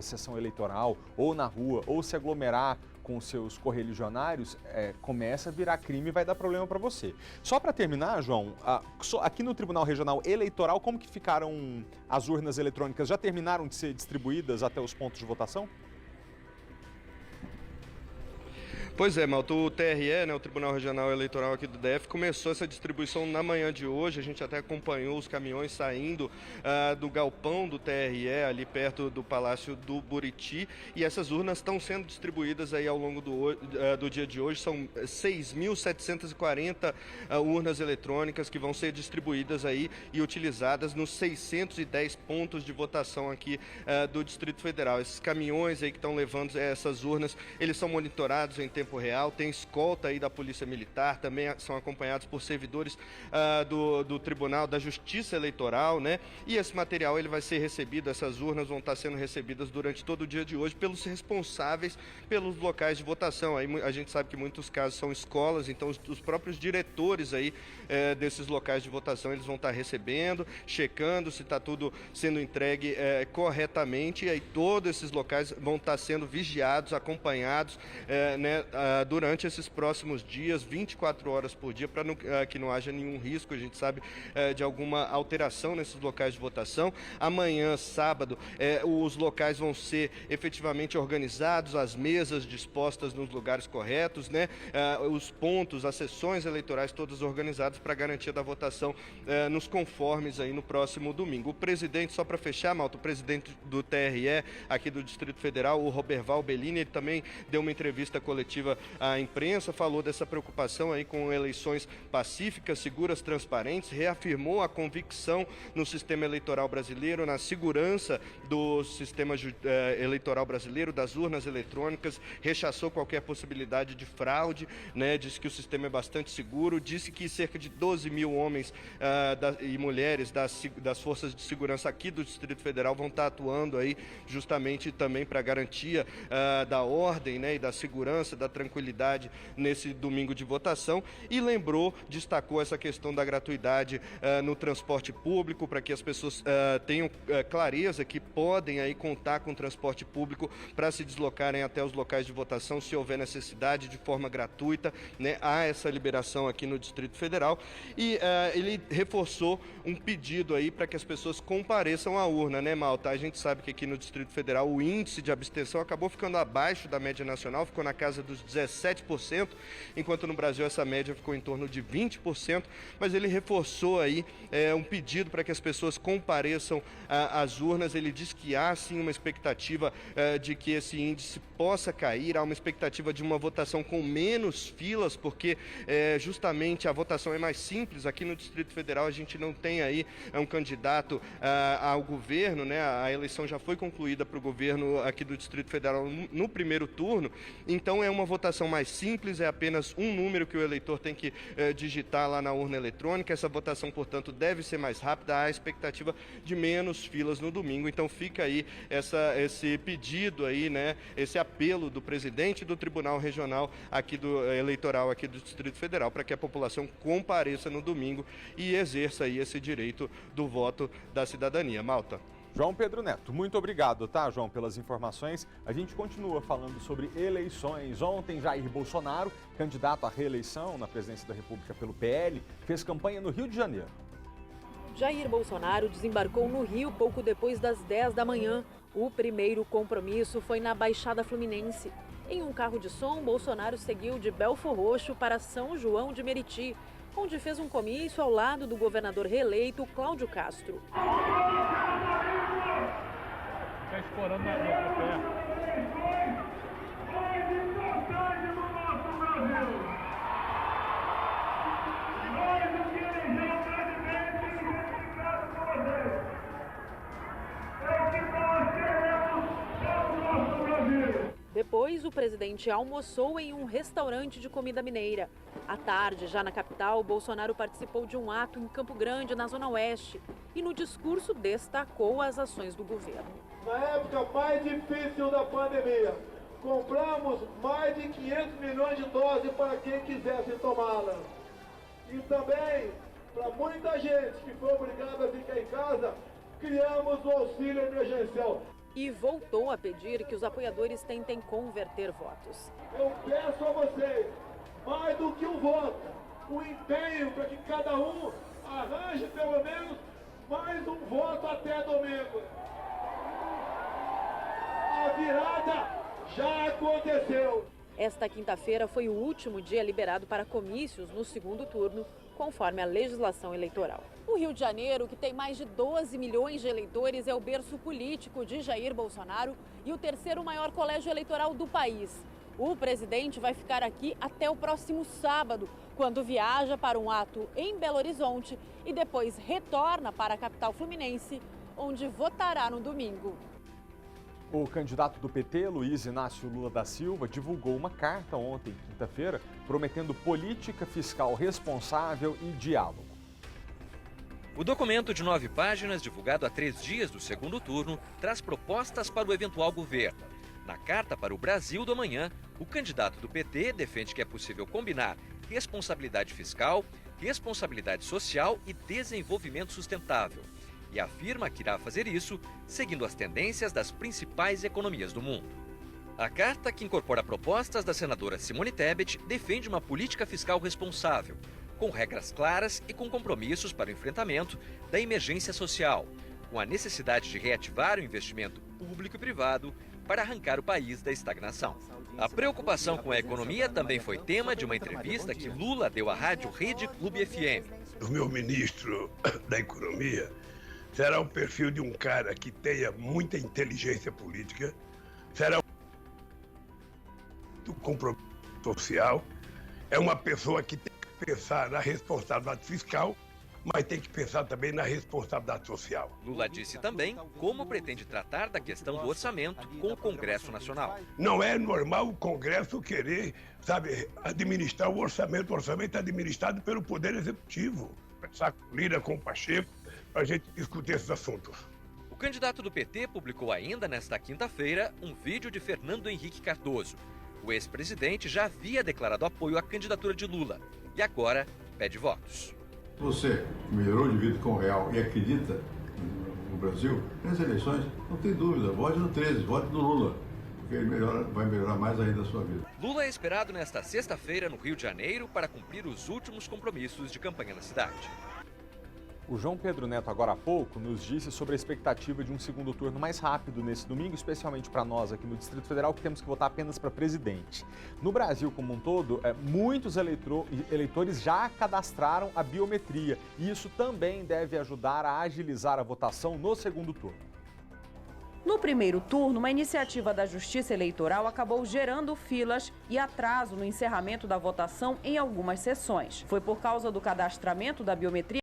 [SPEAKER 1] sessão eleitoral, ou na rua, ou se aglomerar com seus correligionários, começa a virar crime e vai dar problema para você. Só para terminar, João, aqui no Tribunal Regional Eleitoral, como que ficaram as urnas eletrônicas? Já terminaram de ser distribuídas até os pontos de votação?
[SPEAKER 23] Pois é, Malta, o TRE, né, o Tribunal Regional Eleitoral aqui do DF, começou essa distribuição na manhã de hoje. A gente até acompanhou os caminhões saindo do galpão do TRE, ali perto do Palácio do Buriti, e essas urnas estão sendo distribuídas aí ao longo do dia de hoje. São 6.740 urnas eletrônicas que vão ser distribuídas aí e utilizadas nos 610 pontos de votação aqui do Distrito Federal. Esses caminhões aí que estão levando essas urnas, eles são monitorados em tempo real, tem escolta aí da Polícia Militar, também são acompanhados por servidores do Tribunal da Justiça Eleitoral, né? E esse material ele vai ser recebido, essas urnas vão estar sendo recebidas durante todo o dia de hoje pelos responsáveis pelos locais de votação. Aí a gente sabe que muitos casos são escolas, então os próprios diretores aí desses locais de votação, eles vão estar recebendo, checando se está tudo sendo entregue corretamente, e aí todos esses locais vão estar sendo vigiados, acompanhados, né? Durante esses próximos dias, 24 horas por dia, para que não haja nenhum risco, a gente sabe, de alguma alteração nesses locais de votação. Amanhã, sábado, os locais vão ser efetivamente organizados, as mesas dispostas nos lugares corretos, né? Os pontos, as sessões eleitorais todas organizadas para garantia da votação nos conformes aí no próximo domingo. O presidente, só para fechar, Malta, o presidente do TRE aqui do Distrito Federal, o Roberval Bellini, ele também deu uma entrevista coletiva à imprensa, falou dessa preocupação aí com eleições pacíficas, seguras, transparentes, reafirmou a convicção no sistema eleitoral brasileiro, na segurança do sistema eleitoral brasileiro, das urnas eletrônicas, rechaçou qualquer possibilidade de fraude, né? Disse que o sistema é bastante seguro, disse que cerca de 12 mil homens e mulheres das forças de segurança aqui do Distrito Federal vão estar atuando aí justamente também para garantia da ordem, né, e da segurança, da tranquilidade nesse domingo de votação, e destacou essa questão da gratuidade no transporte público, para que as pessoas tenham clareza que podem aí contar com transporte público para se deslocarem até os locais de votação, se houver necessidade, de forma gratuita, né? Há essa liberação aqui no Distrito Federal, e ele reforçou um pedido aí para que as pessoas compareçam à urna, né, Malta? A gente sabe que aqui no Distrito Federal o índice de abstenção acabou ficando abaixo da média nacional, ficou na casa dos 17%, enquanto no Brasil essa média ficou em torno de 20%, mas ele reforçou aí um pedido para que as pessoas compareçam às urnas. Ele diz que há sim uma expectativa de que esse índice possa cair, há uma expectativa de uma votação com menos filas, porque justamente a votação é mais simples. Aqui no Distrito Federal a gente não tem aí um candidato ao governo, né? A eleição já foi concluída para o governo aqui do Distrito Federal no primeiro turno, então é uma votação mais simples, é apenas um número que o eleitor tem que digitar lá na urna eletrônica. Essa votação, portanto, deve ser mais rápida, há expectativa de menos filas no domingo. Então fica aí esse pedido aí, né, esse apelo do presidente do Tribunal Regional Eleitoral aqui do Distrito Federal, para que a população compareça no domingo e exerça aí esse direito do voto da cidadania. Malta.
[SPEAKER 1] João Pedro Neto, muito obrigado, tá, João, pelas informações. A gente continua falando sobre eleições. Ontem, Jair Bolsonaro, candidato à reeleição na presidência da República pelo PL, fez campanha no Rio de Janeiro.
[SPEAKER 2] Jair Bolsonaro desembarcou no Rio pouco depois das 10 da manhã. O primeiro compromisso foi na Baixada Fluminense. Em um carro de som, Bolsonaro seguiu de Belfor Roxo para São João de Meriti, onde fez um comício ao lado do governador reeleito Cláudio Castro.
[SPEAKER 18] ficar explorando na pé.
[SPEAKER 2] Depois, o presidente almoçou em um restaurante de comida mineira. À tarde, já na capital, Bolsonaro participou de um ato em Campo Grande, na Zona Oeste, e no discurso destacou as ações do governo.
[SPEAKER 3] Na época mais difícil da pandemia, compramos mais de 500 milhões de doses para quem quisesse tomá-las. E também, para muita gente que foi obrigada a ficar em casa, criamos o auxílio emergencial.
[SPEAKER 2] E voltou a pedir que os apoiadores tentem converter votos.
[SPEAKER 3] Eu peço a vocês, mais do que um voto, um empenho para que cada um arranje pelo menos mais um voto até domingo. A virada já aconteceu.
[SPEAKER 2] Esta quinta-feira foi o último dia liberado para comícios no segundo turno, conforme a legislação eleitoral. O Rio de Janeiro, que tem mais de 12 milhões de eleitores, é o berço político de Jair Bolsonaro e o terceiro maior colégio eleitoral do país. O presidente vai ficar aqui até o próximo sábado, quando viaja para um ato em Belo Horizonte e depois retorna para a capital fluminense, onde votará no domingo.
[SPEAKER 1] O candidato do PT, Luiz Inácio Lula da Silva, divulgou uma carta ontem, quinta-feira, prometendo política fiscal responsável e diálogo.
[SPEAKER 4] O documento de 9 páginas, divulgado há 3 dias do segundo turno, traz propostas para o eventual governo. Na carta para o Brasil do amanhã, o candidato do PT defende que é possível combinar responsabilidade fiscal, responsabilidade social e desenvolvimento sustentável. E afirma que irá fazer isso seguindo as tendências das principais economias do mundo. A carta, que incorpora propostas da senadora Simone Tebet, defende uma política fiscal responsável, com regras claras e com compromissos para o enfrentamento da emergência social, com a necessidade de reativar o investimento público e privado para arrancar o país da estagnação. A preocupação com a economia também foi tema de uma entrevista que Lula deu à rádio Rede Clube FM.
[SPEAKER 6] O meu ministro da Economia será o perfil de um cara que tenha muita inteligência política, será do compromisso social, é uma pessoa que tem que pensar na responsabilidade fiscal, mas tem que pensar também na responsabilidade social.
[SPEAKER 4] Lula disse também como pretende tratar da questão do orçamento com o Congresso Nacional.
[SPEAKER 6] Não é normal o Congresso querer, administrar o orçamento. O orçamento é administrado pelo Poder Executivo. Conversar com o Lira, com o Pacheco, para a gente discutir esses assuntos.
[SPEAKER 4] O candidato do PT publicou ainda nesta quinta-feira um vídeo de Fernando Henrique Cardoso. O ex-presidente já havia declarado apoio à candidatura de Lula e agora pede votos.
[SPEAKER 8] Você que melhorou de vida com o real e acredita no Brasil, nas eleições, não tem dúvida, vote no 13, vote no Lula, porque ele vai melhorar mais ainda a sua vida.
[SPEAKER 4] Lula é esperado nesta sexta-feira no Rio de Janeiro para cumprir os últimos compromissos de campanha na cidade.
[SPEAKER 1] O João Pedro Neto, agora há pouco, nos disse sobre a expectativa de um segundo turno mais rápido nesse domingo, especialmente para nós aqui no Distrito Federal, que temos que votar apenas para presidente. No Brasil como um todo, muitos eleitores já cadastraram a biometria e isso também deve ajudar a agilizar a votação no segundo turno.
[SPEAKER 24] No primeiro turno, uma iniciativa da Justiça Eleitoral acabou gerando filas e atraso no encerramento da votação em algumas sessões. Foi por causa do cadastramento da biometria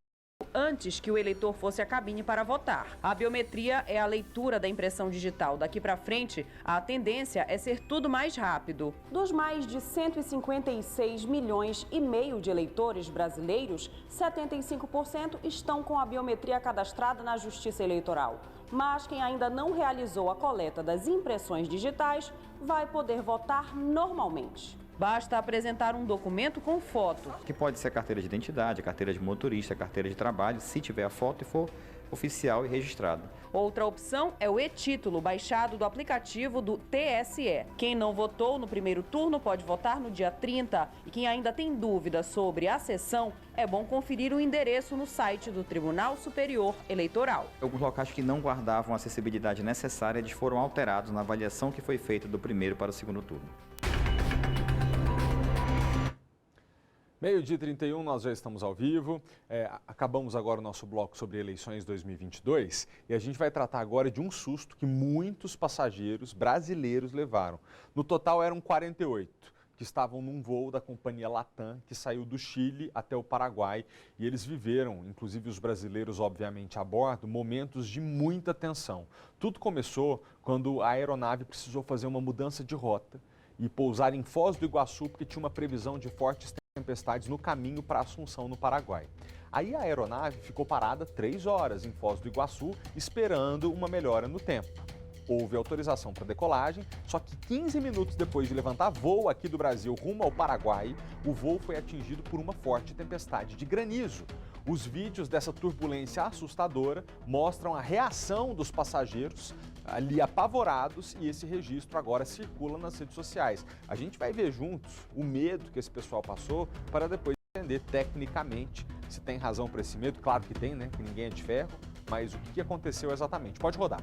[SPEAKER 24] antes que o eleitor fosse à cabine para votar. A biometria é a leitura da impressão digital. Daqui para frente, a tendência é ser tudo mais rápido. Dos mais de 156 milhões e meio de eleitores brasileiros, 75% estão com a biometria cadastrada na Justiça Eleitoral. Mas quem ainda não realizou a coleta das impressões digitais vai poder votar normalmente. Basta apresentar um documento com foto.
[SPEAKER 25] Que pode ser carteira de identidade, carteira de motorista, carteira de trabalho, se tiver a foto e for oficial e registrado.
[SPEAKER 24] Outra opção é o e-título, baixado do aplicativo do TSE. Quem não votou no primeiro turno pode votar no dia 30. E quem ainda tem dúvidas sobre a sessão, é bom conferir o endereço no site do Tribunal Superior Eleitoral.
[SPEAKER 25] Alguns locais que não guardavam a acessibilidade necessária, eles foram alterados na avaliação que foi feita do primeiro para o segundo turno.
[SPEAKER 1] Meio-dia 31, nós já estamos ao vivo. Acabamos agora o nosso bloco sobre eleições 2022 e a gente vai tratar agora de um susto que muitos passageiros brasileiros levaram. No total eram 48 que estavam num voo da companhia Latam que saiu do Chile até o Paraguai e eles viveram, inclusive os brasileiros obviamente a bordo, momentos de muita tensão. Tudo começou quando a aeronave precisou fazer uma mudança de rota e pousar em Foz do Iguaçu porque tinha uma previsão de fortes tempestades no caminho para Assunção, no Paraguai. Aí a aeronave ficou parada 3 horas em Foz do Iguaçu, esperando uma melhora no tempo. Houve autorização para decolagem, só que 15 minutos depois de levantar voo aqui do Brasil rumo ao Paraguai, o voo foi atingido por uma forte tempestade de granizo. Os vídeos dessa turbulência assustadora mostram a reação dos passageiros ali apavorados e esse registro agora circula nas redes sociais. A gente vai ver juntos o medo que esse pessoal passou para depois entender tecnicamente se tem razão para esse medo. Claro que tem, né? Que ninguém é de ferro, mas o que aconteceu exatamente? Pode rodar.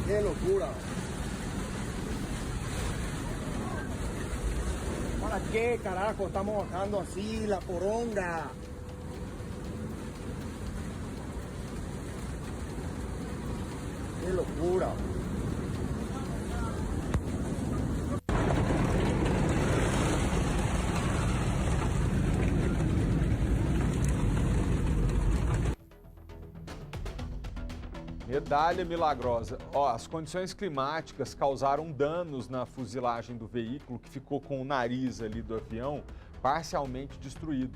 [SPEAKER 7] ¡Qué locura! ¿Para qué carajo estamos bajando así la poronga? ¡Qué locura!
[SPEAKER 1] Medalha milagrosa. As condições climáticas causaram danos na fuselagem do veículo, que ficou com o nariz ali do avião parcialmente destruído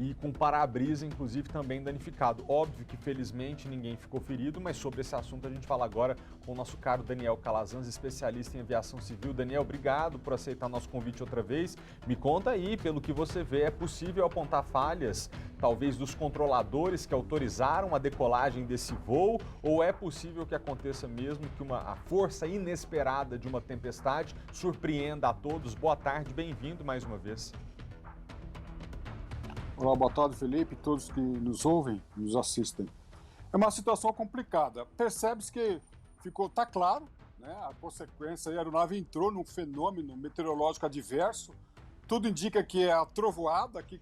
[SPEAKER 1] e com para-brisa, inclusive, também danificado. Óbvio que, felizmente, ninguém ficou ferido, mas sobre esse assunto a gente fala agora com o nosso caro Daniel Calazans, especialista em aviação civil. Daniel, obrigado por aceitar nosso convite outra vez. Me conta aí, pelo que você vê, é possível apontar falhas, talvez, dos controladores que autorizaram a decolagem desse voo, ou é possível que aconteça mesmo que a força inesperada de uma tempestade surpreenda a todos? Boa tarde, bem-vindo mais uma vez.
[SPEAKER 9] Olá, boa tarde, Felipe, todos que nos ouvem, nos assistem. É uma situação complicada. Percebe-se que tá claro, né? A consequência, a aeronave entrou num fenômeno meteorológico adverso. Tudo indica que é a trovoada, que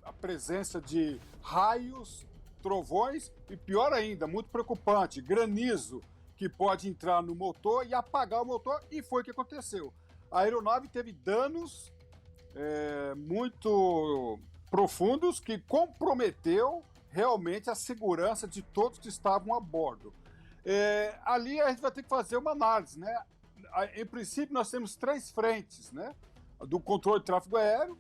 [SPEAKER 9] a presença de raios, trovões e, pior ainda, muito preocupante, granizo, que pode entrar no motor e apagar o motor, e foi o que aconteceu. A aeronave teve danos muito profundos que comprometeu realmente a segurança de todos que estavam a bordo. Ali a gente vai ter que fazer uma análise, né? Em princípio, nós temos 3 frentes, né? Do controle de tráfego aéreo,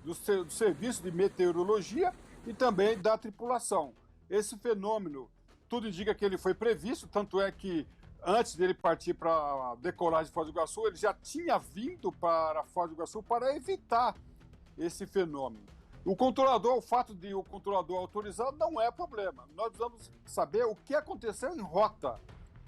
[SPEAKER 9] do serviço de meteorologia e também da tripulação. Esse fenômeno, tudo indica que ele foi previsto, tanto é que antes dele partir para a decolagem de Foz do Iguaçu, ele já tinha vindo para Foz do Iguaçu para evitar esse fenômeno. O fato de o controlador autorizar não é problema. Nós precisamos saber o que aconteceu em rota.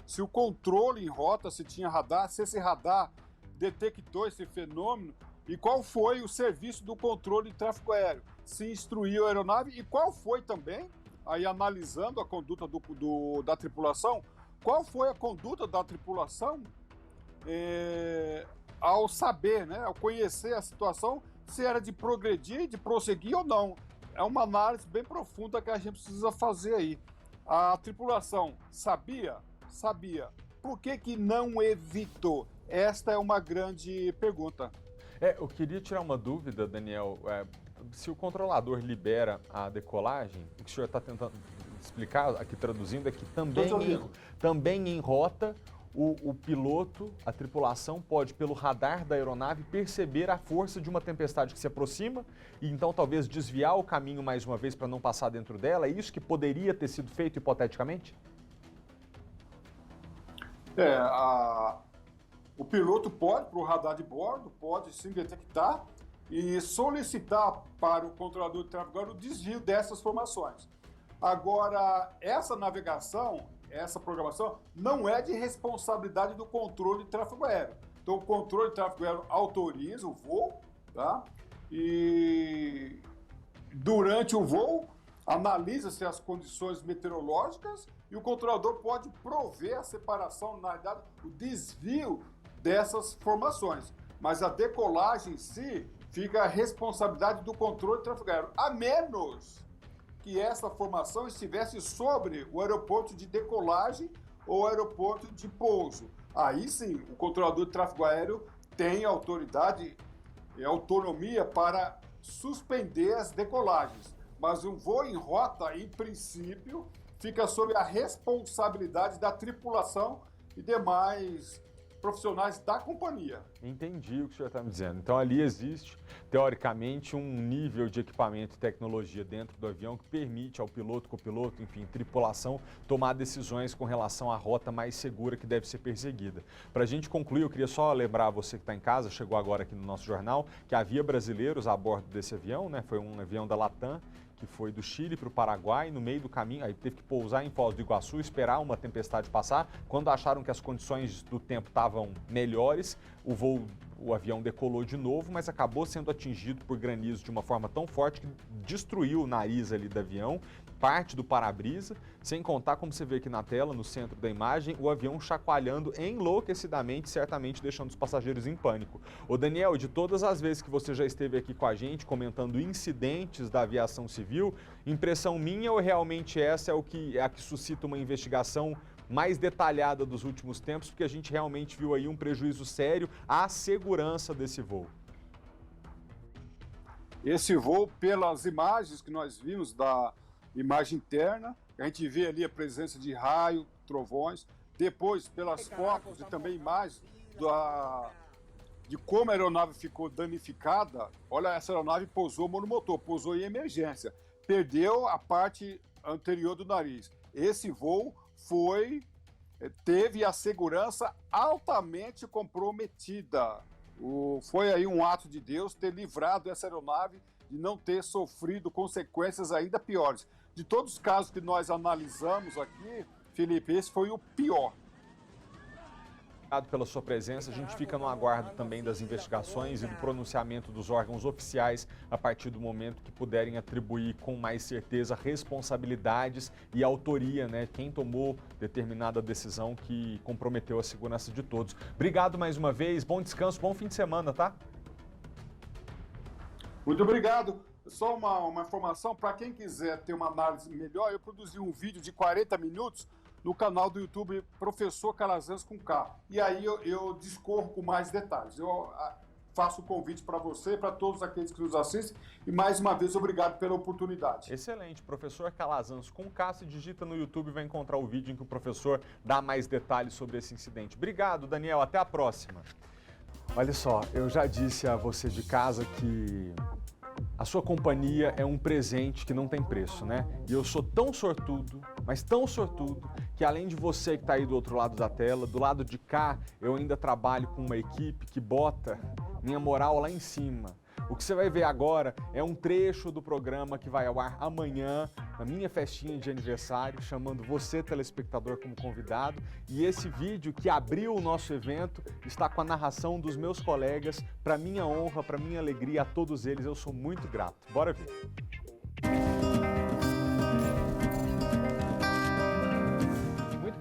[SPEAKER 9] Se o controle em rota, se tinha radar, se esse radar detectou esse fenômeno e qual foi o serviço do controle de tráfego aéreo. Se instruiu a aeronave e qual foi também, aí analisando a conduta da tripulação, qual foi a conduta da tripulação ao saber, né, ao conhecer a situação, se era de progredir, de prosseguir ou não. É uma análise bem profunda que a gente precisa fazer aí. A tripulação sabia? Sabia. Por que não evitou? Esta é uma grande pergunta.
[SPEAKER 1] Eu queria tirar uma dúvida, Daniel. Se o controlador libera a decolagem, o que o senhor está tentando explicar, aqui traduzindo, é que também em rota, o piloto, a tripulação pode, pelo radar da aeronave, perceber a força de uma tempestade que se aproxima e então talvez desviar o caminho mais uma vez para não passar dentro dela? É isso que poderia ter sido feito hipoteticamente?
[SPEAKER 9] O piloto pode, para o radar de bordo, pode sim detectar e solicitar para o controlador de tráfego aéreo o desvio dessas formações. Agora, essa navegação, essa programação, não é de responsabilidade do controle de tráfego aéreo. Então, o controle de tráfego aéreo autoriza o voo, tá? E durante o voo, analisa-se as condições meteorológicas e o controlador pode prover a separação, na verdade, o desvio dessas formações. Mas a decolagem em si fica a responsabilidade do controle de tráfego aéreo, a menos que essa formação estivesse sobre o aeroporto de decolagem ou aeroporto de pouso. Aí sim, o controlador de tráfego aéreo tem autoridade e autonomia para suspender as decolagens. Mas um voo em rota, em princípio, fica sob a responsabilidade da tripulação e demais profissionais da companhia.
[SPEAKER 1] Entendi o que o senhor está me dizendo. Então ali existe, teoricamente, um nível de equipamento e tecnologia dentro do avião que permite ao piloto, copiloto, enfim, tripulação, tomar decisões com relação à rota mais segura que deve ser perseguida. Para a gente concluir, eu queria só lembrar você que está em casa, chegou agora aqui no nosso jornal, que havia brasileiros a bordo desse avião, né? Foi um avião da Latam, que foi do Chile para o Paraguai, no meio do caminho, aí teve que pousar em Foz do Iguaçu, esperar uma tempestade passar. Quando acharam que as condições do tempo estavam melhores, o avião decolou de novo, mas acabou sendo atingido por granizo de uma forma tão forte que destruiu o nariz ali do avião, parte do para-brisa, sem contar, como você vê aqui na tela, no centro da imagem, o avião chacoalhando enlouquecidamente, certamente deixando os passageiros em pânico. Ô Daniel, de todas as vezes que você já esteve aqui com a gente, comentando incidentes da aviação civil, impressão minha ou realmente essa é a que suscita uma investigação mais detalhada dos últimos tempos, porque a gente realmente viu aí um prejuízo sério à segurança desse voo?
[SPEAKER 9] Esse voo, pelas imagens que nós vimos da imagem interna, a gente vê ali a presença de raio, trovões, depois pelas fotos e também imagens de como a aeronave ficou danificada. Olha, essa aeronave pousou monomotor, pousou em emergência, perdeu a parte anterior do nariz. Esse voo teve a segurança altamente comprometida. Foi aí um ato de Deus ter livrado essa aeronave de não ter sofrido consequências ainda piores. De todos os casos que nós analisamos aqui, Felipe, esse foi o pior.
[SPEAKER 1] Obrigado pela sua presença. A gente fica no aguardo também das investigações e do pronunciamento dos órgãos oficiais a partir do momento que puderem atribuir com mais certeza responsabilidades e autoria, né? Quem tomou determinada decisão que comprometeu a segurança de todos. Obrigado mais uma vez, bom descanso, bom fim de semana, tá?
[SPEAKER 9] Muito obrigado. Só uma informação, para quem quiser ter uma análise melhor, eu produzi um vídeo de 40 minutos no canal do YouTube Professor Calazans com K. E aí eu discorro com mais detalhes. Eu faço o convite para você, para todos aqueles que nos assistem. E mais uma vez, obrigado pela oportunidade.
[SPEAKER 1] Excelente. Professor Calazans com K. Se digita no YouTube e vai encontrar o vídeo em que o professor dá mais detalhes sobre esse incidente. Obrigado, Daniel. Até a próxima. Olha só, eu já disse a você de casa que a sua companhia é um presente que não tem preço, né? E eu sou tão sortudo, mas tão sortudo, que além de você que está aí do outro lado da tela, do lado de cá, eu ainda trabalho com uma equipe que bota minha moral lá em cima. O que você vai ver agora é um trecho do programa que vai ao ar amanhã, na minha festinha de aniversário, chamando você, telespectador, como convidado. E esse vídeo que abriu o nosso evento está com a narração dos meus colegas, para minha honra, para minha alegria, a todos eles, eu sou muito grato. Bora ver.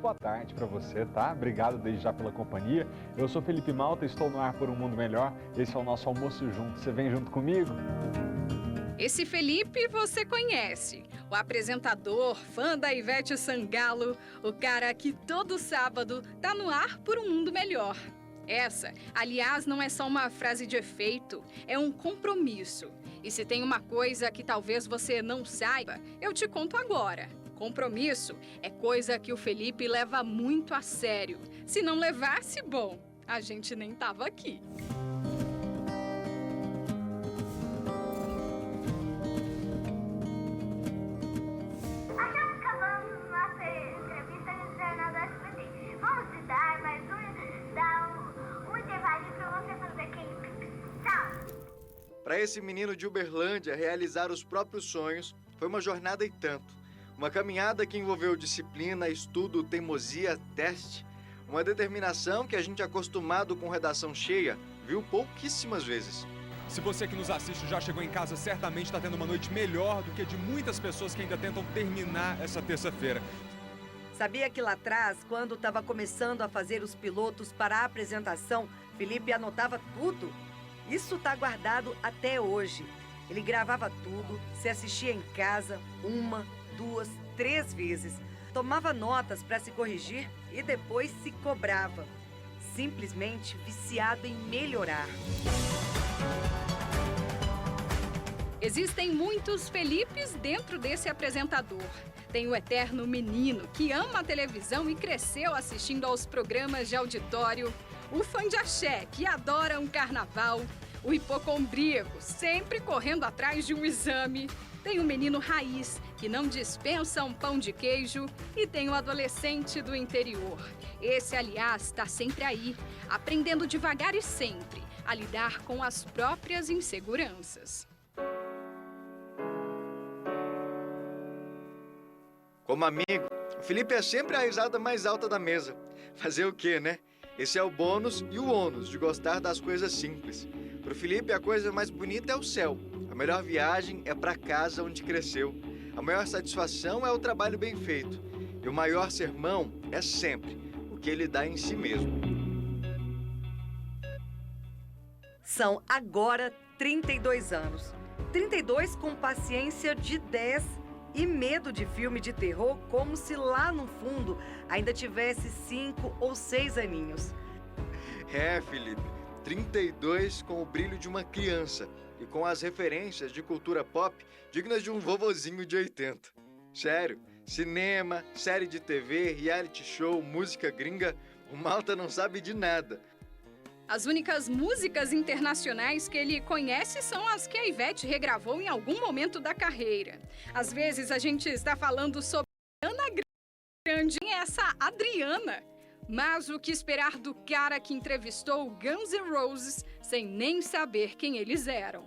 [SPEAKER 1] Boa tarde para você, tá? Obrigado desde já pela companhia. Eu sou Felipe Malta, estou no ar por um mundo melhor. Esse é o nosso almoço junto. Você vem junto comigo?
[SPEAKER 15] Esse Felipe você conhece. O apresentador, fã da Ivete Sangalo, o cara que todo sábado tá no ar por um mundo melhor. Essa, aliás, não é só uma frase de efeito, é um compromisso. E se tem uma coisa que talvez você não saiba, eu te conto agora. Compromisso é coisa que o Felipe leva muito a sério. Se não levasse, bom, a gente nem tava aqui.
[SPEAKER 10] Acabamos nossa entrevista no Jornal do SBT. Vamos te dar mais Para esse menino de Uberlândia realizar os próprios sonhos, foi uma jornada e tanto. Uma caminhada que envolveu disciplina, estudo, teimosia, teste. Uma determinação que a gente acostumado com redação cheia, viu pouquíssimas vezes.
[SPEAKER 1] Se você que nos assiste já chegou em casa, certamente está tendo uma noite melhor do que de muitas pessoas que ainda tentam terminar essa terça-feira.
[SPEAKER 11] Sabia que lá atrás, quando estava começando a fazer os pilotos para a apresentação, Felipe anotava tudo? Isso está guardado até hoje. Ele gravava tudo, se assistia em casa 1, 2, 3 vezes. Tomava notas para se corrigir e depois se cobrava. Simplesmente viciado em melhorar.
[SPEAKER 15] Existem muitos Felipes dentro desse apresentador. Tem o eterno menino que ama a televisão e cresceu assistindo aos programas de auditório. O fã de axé que adora um carnaval. O hipocondríaco sempre correndo atrás de um exame. Tem o menino raiz que não dispensa um pão de queijo. E tem o adolescente do interior. Esse, aliás, está sempre aí, aprendendo devagar e sempre a lidar com as próprias inseguranças.
[SPEAKER 10] Como amigo, o Felipe é sempre a risada mais alta da mesa. Fazer o quê, né? Esse é o bônus e o ônus de gostar das coisas simples. Pro Felipe, a coisa mais bonita é o céu. A melhor viagem é para casa onde cresceu. A maior satisfação é o trabalho bem feito. E o maior sermão é sempre o que ele dá em si mesmo.
[SPEAKER 11] São agora 32 anos. 32 com paciência de 10 e medo de filme de terror, como se lá no fundo ainda tivesse 5 ou 6 aninhos.
[SPEAKER 10] É, Felipe, 32 com o brilho de uma criança e com as referências de cultura pop dignas de um vovozinho de 80. Sério, cinema, série de TV, reality show, música gringa, o Malta não sabe de nada.
[SPEAKER 15] As únicas músicas internacionais que ele conhece são as que a Ivete regravou em algum momento da carreira. Às vezes a gente está falando sobre Ana Grande, essa Adriana. Mas o que esperar do cara que entrevistou Guns N' Roses sem nem saber quem eles eram?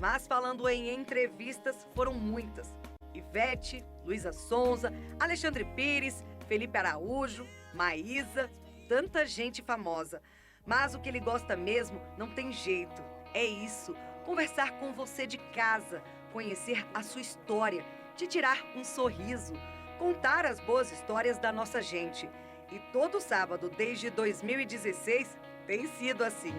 [SPEAKER 11] Mas falando em entrevistas, foram muitas. Ivete, Luísa Sonza, Alexandre Pires, Felipe Araújo, Maísa, tanta gente famosa. Mas o que ele gosta mesmo não tem jeito. É isso, conversar com você de casa, conhecer a sua história, te tirar um sorriso, contar as boas histórias da nossa gente. E todo sábado, desde 2016, tem sido assim.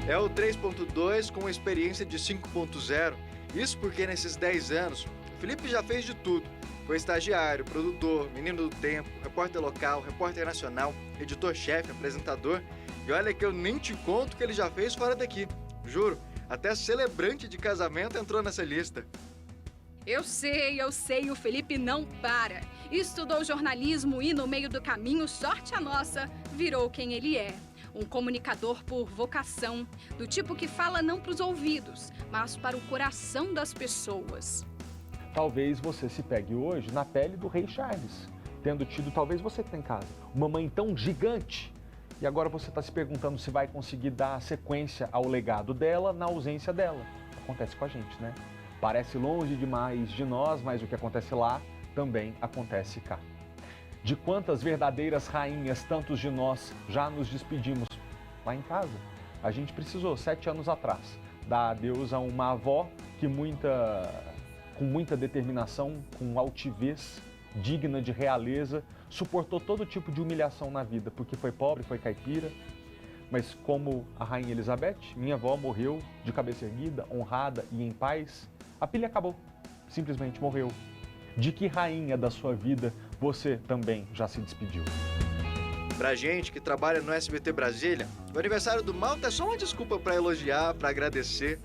[SPEAKER 10] É o 3.2 com experiência de 5.0. Isso porque nesses 10 anos, Felipe já fez de tudo. Foi estagiário, produtor, menino do tempo, repórter local, repórter nacional, editor-chefe, apresentador. E olha que eu nem te conto o que ele já fez fora daqui. Juro, até celebrante de casamento entrou nessa lista.
[SPEAKER 15] Eu sei, o Felipe não para. Estudou jornalismo e no meio do caminho, sorte a nossa, virou quem ele é. Um comunicador por vocação, do tipo que fala não para os ouvidos, mas para o coração das pessoas.
[SPEAKER 1] Talvez você se pegue hoje na pele do rei Charles, tendo tido, talvez você que está em casa, uma mãe tão gigante, e agora você está se perguntando se vai conseguir dar sequência ao legado dela na ausência dela. Acontece com a gente, né? Parece longe demais de nós, mas o que acontece lá também acontece cá. De quantas verdadeiras rainhas, tantos de nós já nos despedimos lá em casa? A gente precisou, 7 anos atrás, dar adeus a uma avó que com muita determinação, com altivez, digna de realeza, suportou todo tipo de humilhação na vida, porque foi pobre, foi caipira. Mas como a Rainha Elizabeth, minha avó morreu de cabeça erguida, honrada e em paz. A pilha acabou, simplesmente morreu. De que rainha da sua vida você também já se despediu?
[SPEAKER 10] Pra gente que trabalha no SBT Brasília, o aniversário do Malta é só uma desculpa para elogiar, para agradecer,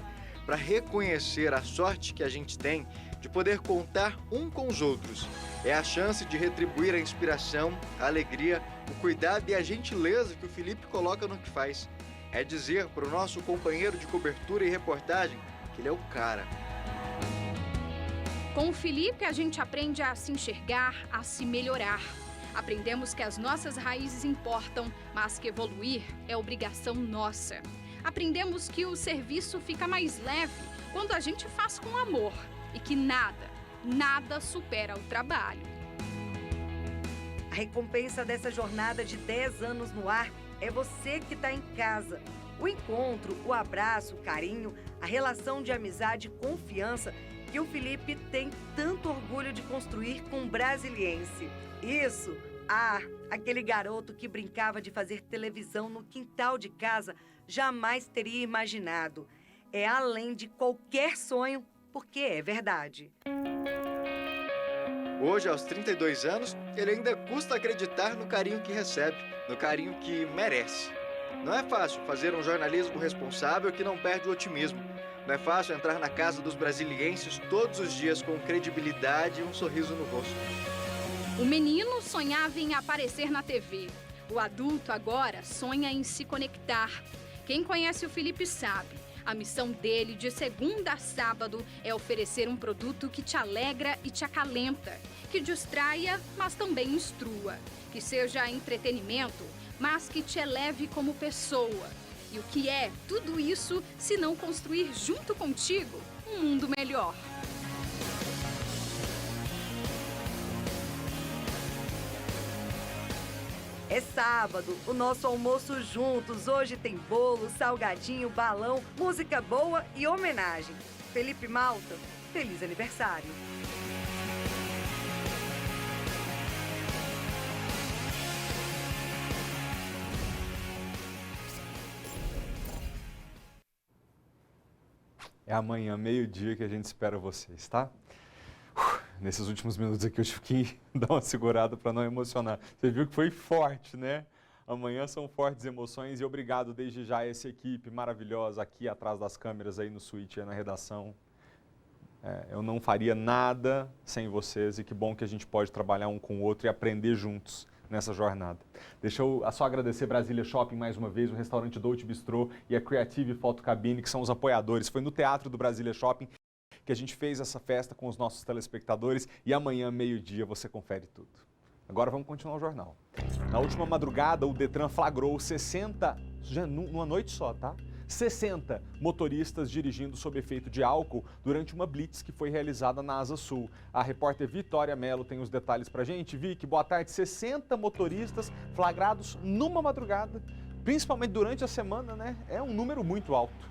[SPEAKER 10] para reconhecer a sorte que a gente tem de poder contar um com os outros. É a chance de retribuir a inspiração, a alegria, o cuidado e a gentileza que o Felipe coloca no que faz. É dizer para o nosso companheiro de cobertura e reportagem que ele é o cara.
[SPEAKER 15] Com o Felipe, a gente aprende a se enxergar, a se melhorar. Aprendemos que as nossas raízes importam, mas que evoluir é obrigação nossa. Aprendemos que o serviço fica mais leve quando a gente faz com amor e que nada supera o trabalho.
[SPEAKER 11] A recompensa dessa jornada de 10 anos no ar é você que está em casa. O encontro, o abraço, o carinho, a relação de amizade e confiança que o Felipe tem tanto orgulho de construir com o brasiliense. Isso, aquele garoto que brincava de fazer televisão no quintal de casa jamais teria imaginado. É além de qualquer sonho, porque é verdade.
[SPEAKER 10] Hoje, aos 32 anos, ele ainda custa acreditar no carinho que recebe, no carinho que merece. Não é fácil fazer um jornalismo responsável que não perde o otimismo. Não é fácil entrar na casa dos brasilienses todos os dias com credibilidade e um sorriso no rosto.
[SPEAKER 15] O menino sonhava em aparecer na TV. O adulto agora sonha em se conectar. Quem conhece o Felipe sabe. A missão dele, de segunda a sábado, é oferecer um produto que te alegra e te acalenta, que distraia, mas também instrua, que seja entretenimento, mas que te eleve como pessoa. E o que é tudo isso se não construir junto contigo um mundo melhor?
[SPEAKER 11] É sábado, o nosso almoço juntos. Hoje tem bolo, salgadinho, balão, música boa e homenagem. Felipe Malta, feliz aniversário.
[SPEAKER 1] É amanhã, meio-dia, que a gente espera vocês, tá? Nesses últimos minutos aqui eu tive que dar uma segurada para não emocionar. Você viu que foi forte, né? Amanhã são fortes emoções e obrigado desde já a essa equipe maravilhosa aqui atrás das câmeras aí no Switch, na redação. Eu não faria nada sem vocês e que bom que a gente pode trabalhar um com o outro e aprender juntos nessa jornada. Deixa eu só agradecer Brasília Shopping mais uma vez, o restaurante Dolce Bistrô e a Creative Fotocabine, que são os apoiadores. Foi no Teatro do Brasília Shopping que a gente fez essa festa com os nossos telespectadores e amanhã, meio-dia, você confere tudo. Agora vamos continuar o jornal. Na última madrugada, o Detran flagrou 60, já numa noite só, tá? 60 motoristas dirigindo sob efeito de álcool durante uma blitz que foi realizada na Asa Sul. A repórter Vitória Mello tem os detalhes pra gente. Vicky, boa tarde. 60 motoristas flagrados numa madrugada, principalmente durante a semana, né? É um número muito alto.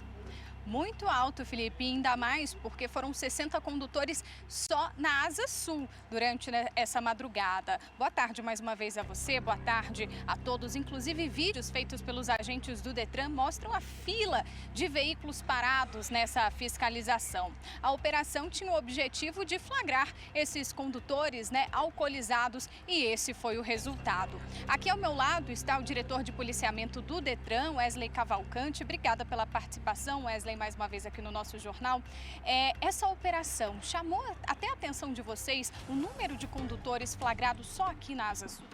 [SPEAKER 15] Muito alto, Felipe, ainda mais porque foram 60 condutores só na Asa Sul durante essa madrugada. Boa tarde mais uma vez a você, boa tarde a todos. Inclusive, vídeos feitos pelos agentes do Detran mostram a fila de veículos parados nessa fiscalização. A operação tinha o objetivo de flagrar esses condutores, alcoolizados, e esse foi o resultado. Aqui ao meu lado está o diretor de policiamento do Detran, Wesley Cavalcante. Obrigada pela participação, Wesley, mais uma vez aqui no nosso jornal. Essa operação chamou até a atenção de vocês, o número de condutores flagrados só aqui na Asa Sul?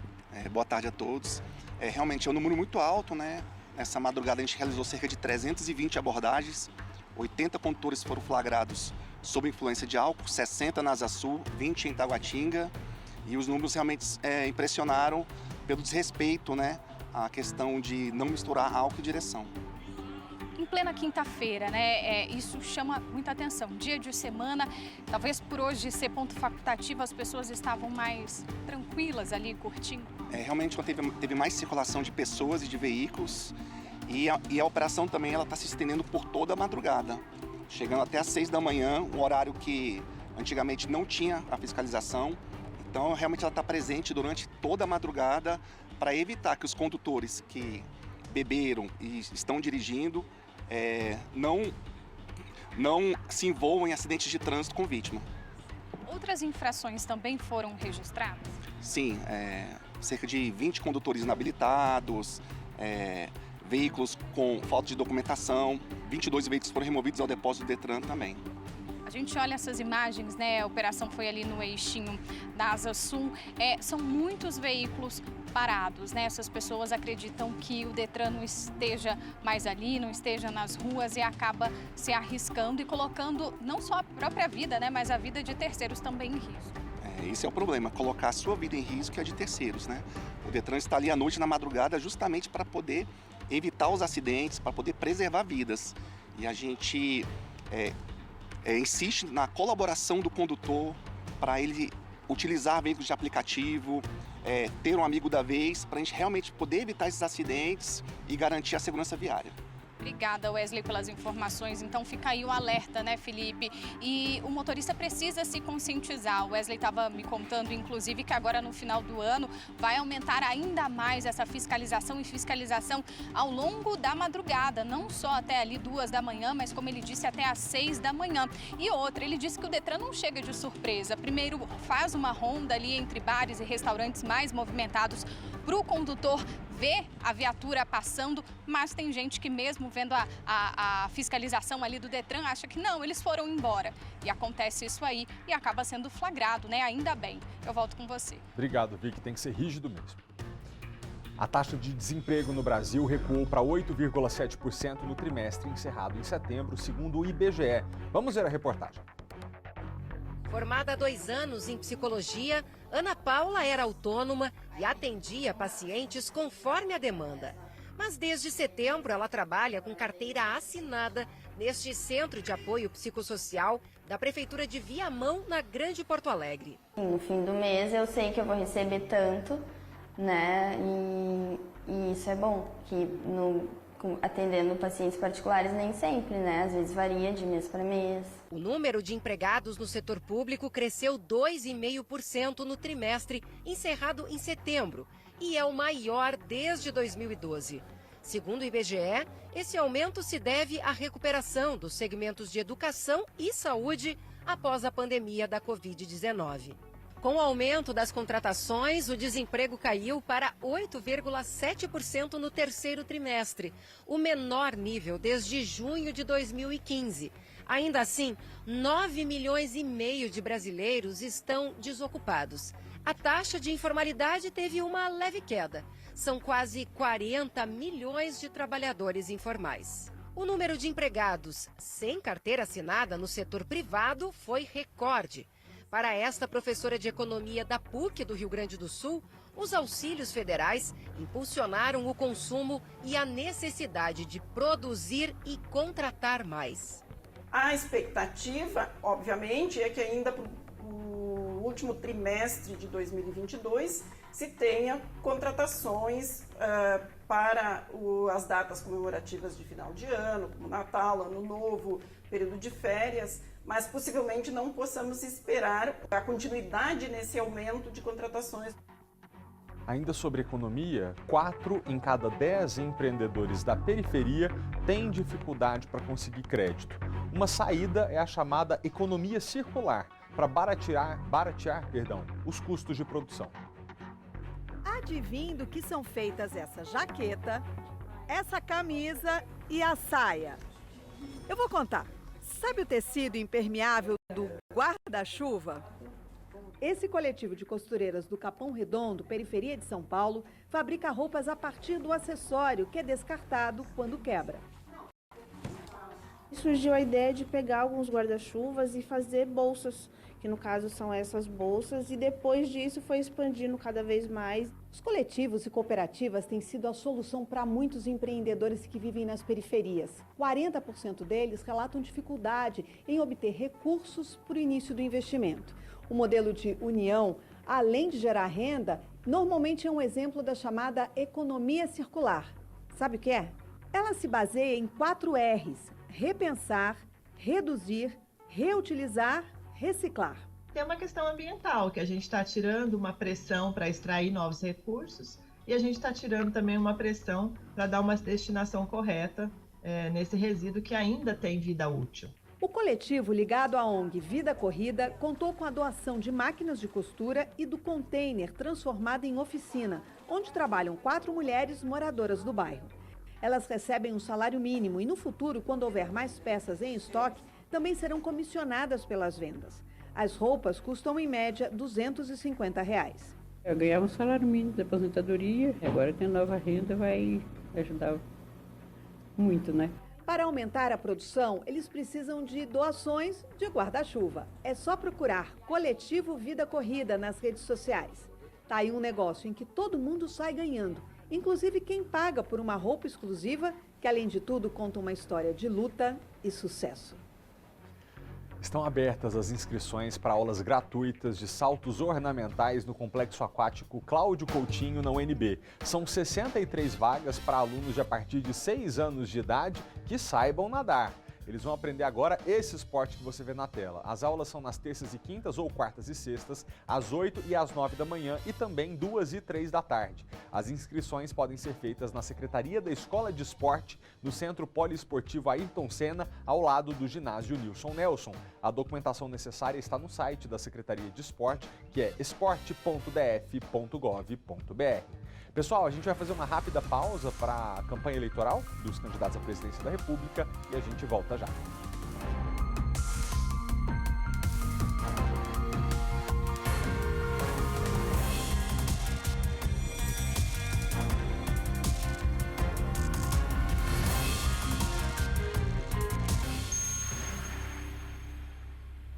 [SPEAKER 5] Boa tarde a todos. Realmente é um número muito alto, né? Nessa madrugada a gente realizou cerca de 320 abordagens, 80 condutores foram flagrados sob influência de álcool, 60 na Asa Sul, 20 em Taguatinga, e os números realmente impressionaram pelo desrespeito, né? A questão de não misturar álcool e direção.
[SPEAKER 15] Em plena quinta-feira, né? Isso chama muita atenção. Dia de semana, talvez por hoje ser ponto facultativo, as pessoas estavam mais tranquilas ali, curtindo.
[SPEAKER 5] Realmente teve mais circulação de pessoas e de veículos e a operação também está se estendendo por toda a madrugada, chegando até às 6 da manhã, um horário que antigamente não tinha a fiscalização. Então, realmente ela está presente durante toda a madrugada para evitar que os condutores que beberam e estão dirigindo não se envolvam em acidentes de trânsito com vítima.
[SPEAKER 15] Outras infrações também foram registradas?
[SPEAKER 5] Sim, cerca de 20 condutores inabilitados, veículos com falta de documentação, 22 veículos foram removidos ao depósito do Detran também.
[SPEAKER 15] A gente olha essas imagens, né? A operação foi ali no eixinho da Asa Sul. São muitos veículos parados, né? Essas pessoas acreditam que o Detran não esteja mais ali, não esteja nas ruas e acaba se arriscando e colocando não só a própria vida, né? Mas a vida de terceiros também em risco.
[SPEAKER 5] Esse é o problema, colocar a sua vida em risco e a de terceiros, né? O Detran está ali à noite, na madrugada, justamente para poder evitar os acidentes, para poder preservar vidas. E a gente insiste na colaboração do condutor para ele utilizar veículos de aplicativo, ter um amigo da vez, para a gente realmente poder evitar esses acidentes e garantir a segurança viária.
[SPEAKER 12] Obrigada, Wesley, pelas informações. Então fica aí o alerta, né, Felipe? E o motorista precisa se conscientizar. O Wesley estava me contando, inclusive, que agora no final do ano vai aumentar ainda mais essa fiscalização e fiscalização ao longo da madrugada. Não só até ali 2 da manhã, mas como ele disse, até às 6 da manhã. E outra, ele disse que o Detran não chega de surpresa. Primeiro faz uma ronda ali entre bares e restaurantes mais movimentados para o condutor ver a viatura passando, mas tem gente que mesmo vendo a fiscalização ali do Detran acha que não, eles foram embora. E acontece isso aí e acaba sendo flagrado, né? Ainda bem. Eu volto com você.
[SPEAKER 1] Obrigado, Vicky. Tem que ser rígido mesmo. A taxa de desemprego no Brasil recuou para 8,7% no trimestre encerrado em setembro, segundo o IBGE. Vamos ver a reportagem.
[SPEAKER 13] Formada há 2 anos em psicologia, Ana Paula era autônoma e atendia pacientes conforme a demanda. Mas desde setembro ela trabalha com carteira assinada neste Centro de Apoio Psicossocial da Prefeitura de Viamão, na Grande Porto Alegre.
[SPEAKER 14] No fim do mês eu sei que eu vou receber tanto, né? E isso é bom, que atendendo pacientes particulares nem sempre, né? Às vezes varia de mês para mês.
[SPEAKER 13] O número de empregados no setor público cresceu 2,5% no trimestre encerrado em setembro e é o maior desde 2012. Segundo o IBGE, esse aumento se deve à recuperação dos segmentos de educação e saúde após a pandemia da Covid-19. Com o aumento das contratações, o desemprego caiu para 8,7% no terceiro trimestre, o menor nível desde junho de 2015. Ainda assim, 9,5 milhões de brasileiros estão desocupados. A taxa de informalidade teve uma leve queda. São quase 40 milhões de trabalhadores informais. O número de empregados sem carteira assinada no setor privado foi recorde. Para esta professora de economia da PUC do Rio Grande do Sul, os auxílios federais impulsionaram o consumo e a necessidade de produzir e contratar mais.
[SPEAKER 16] A expectativa, obviamente, é que ainda para o último trimestre de 2022 se tenha contratações para as datas comemorativas de final de ano, como Natal, Ano Novo, período de férias, mas possivelmente não possamos esperar a continuidade nesse aumento de contratações.
[SPEAKER 1] Ainda sobre economia, 4 em cada 10 empreendedores da periferia têm dificuldade para conseguir crédito. Uma saída é a chamada economia circular, para baratear os custos de produção.
[SPEAKER 17] Adivinha do que são feitas essa jaqueta, essa camisa e a saia? Eu vou contar. Sabe o tecido impermeável do guarda-chuva? Esse coletivo de costureiras do Capão Redondo, periferia de São Paulo, fabrica roupas a partir do acessório que é descartado quando quebra.
[SPEAKER 26] Surgiu a ideia de pegar alguns guarda-chuvas e fazer bolsas, que no caso são essas bolsas, e depois disso foi expandindo cada vez mais.
[SPEAKER 17] Os coletivos e cooperativas têm sido a solução para muitos empreendedores que vivem nas periferias. 40% deles relatam dificuldade em obter recursos para o início do investimento. O modelo de união, além de gerar renda, normalmente é um exemplo da chamada economia circular. Sabe o que é? Ela se baseia em 4 R's: repensar, reduzir, reutilizar, reciclar.
[SPEAKER 27] Tem uma questão ambiental, que a gente está tirando uma pressão para extrair novos recursos e a gente está tirando também uma pressão para dar uma destinação correta nesse resíduo que ainda tem vida útil.
[SPEAKER 17] O coletivo ligado à ONG Vida Corrida contou com a doação de máquinas de costura e do container transformado em oficina, onde trabalham 4 mulheres moradoras do bairro. Elas recebem um salário mínimo e no futuro, quando houver mais peças em estoque, também serão comissionadas pelas vendas. As roupas custam em média R$ 250.
[SPEAKER 28] Eu ganhava um salário mínimo da aposentadoria, agora tem nova renda, vai ajudar muito, né?
[SPEAKER 17] Para aumentar a produção, eles precisam de doações de guarda-chuva. É só procurar Coletivo Vida Corrida nas redes sociais. Tá aí um negócio em que todo mundo sai ganhando, inclusive quem paga por uma roupa exclusiva, que além de tudo conta uma história de luta e sucesso.
[SPEAKER 1] Estão abertas as inscrições para aulas gratuitas de saltos ornamentais no Complexo Aquático Cláudio Coutinho, na UNB. São 63 vagas para alunos de a partir de 6 anos de idade que saibam nadar. Eles vão aprender agora esse esporte que você vê na tela. As aulas são nas terças e quintas ou quartas e sextas, às 8 e às 9 da manhã e também 2 e 3 da tarde. As inscrições podem ser feitas na Secretaria da Escola de Esporte, no Centro Poliesportivo Ayrton Senna, ao lado do ginásio Nilson Nelson. A documentação necessária está no site da Secretaria de Esporte, que é esporte.df.gov.br. Pessoal, a gente vai fazer uma rápida pausa para a campanha eleitoral dos candidatos à presidência da República e a gente volta já.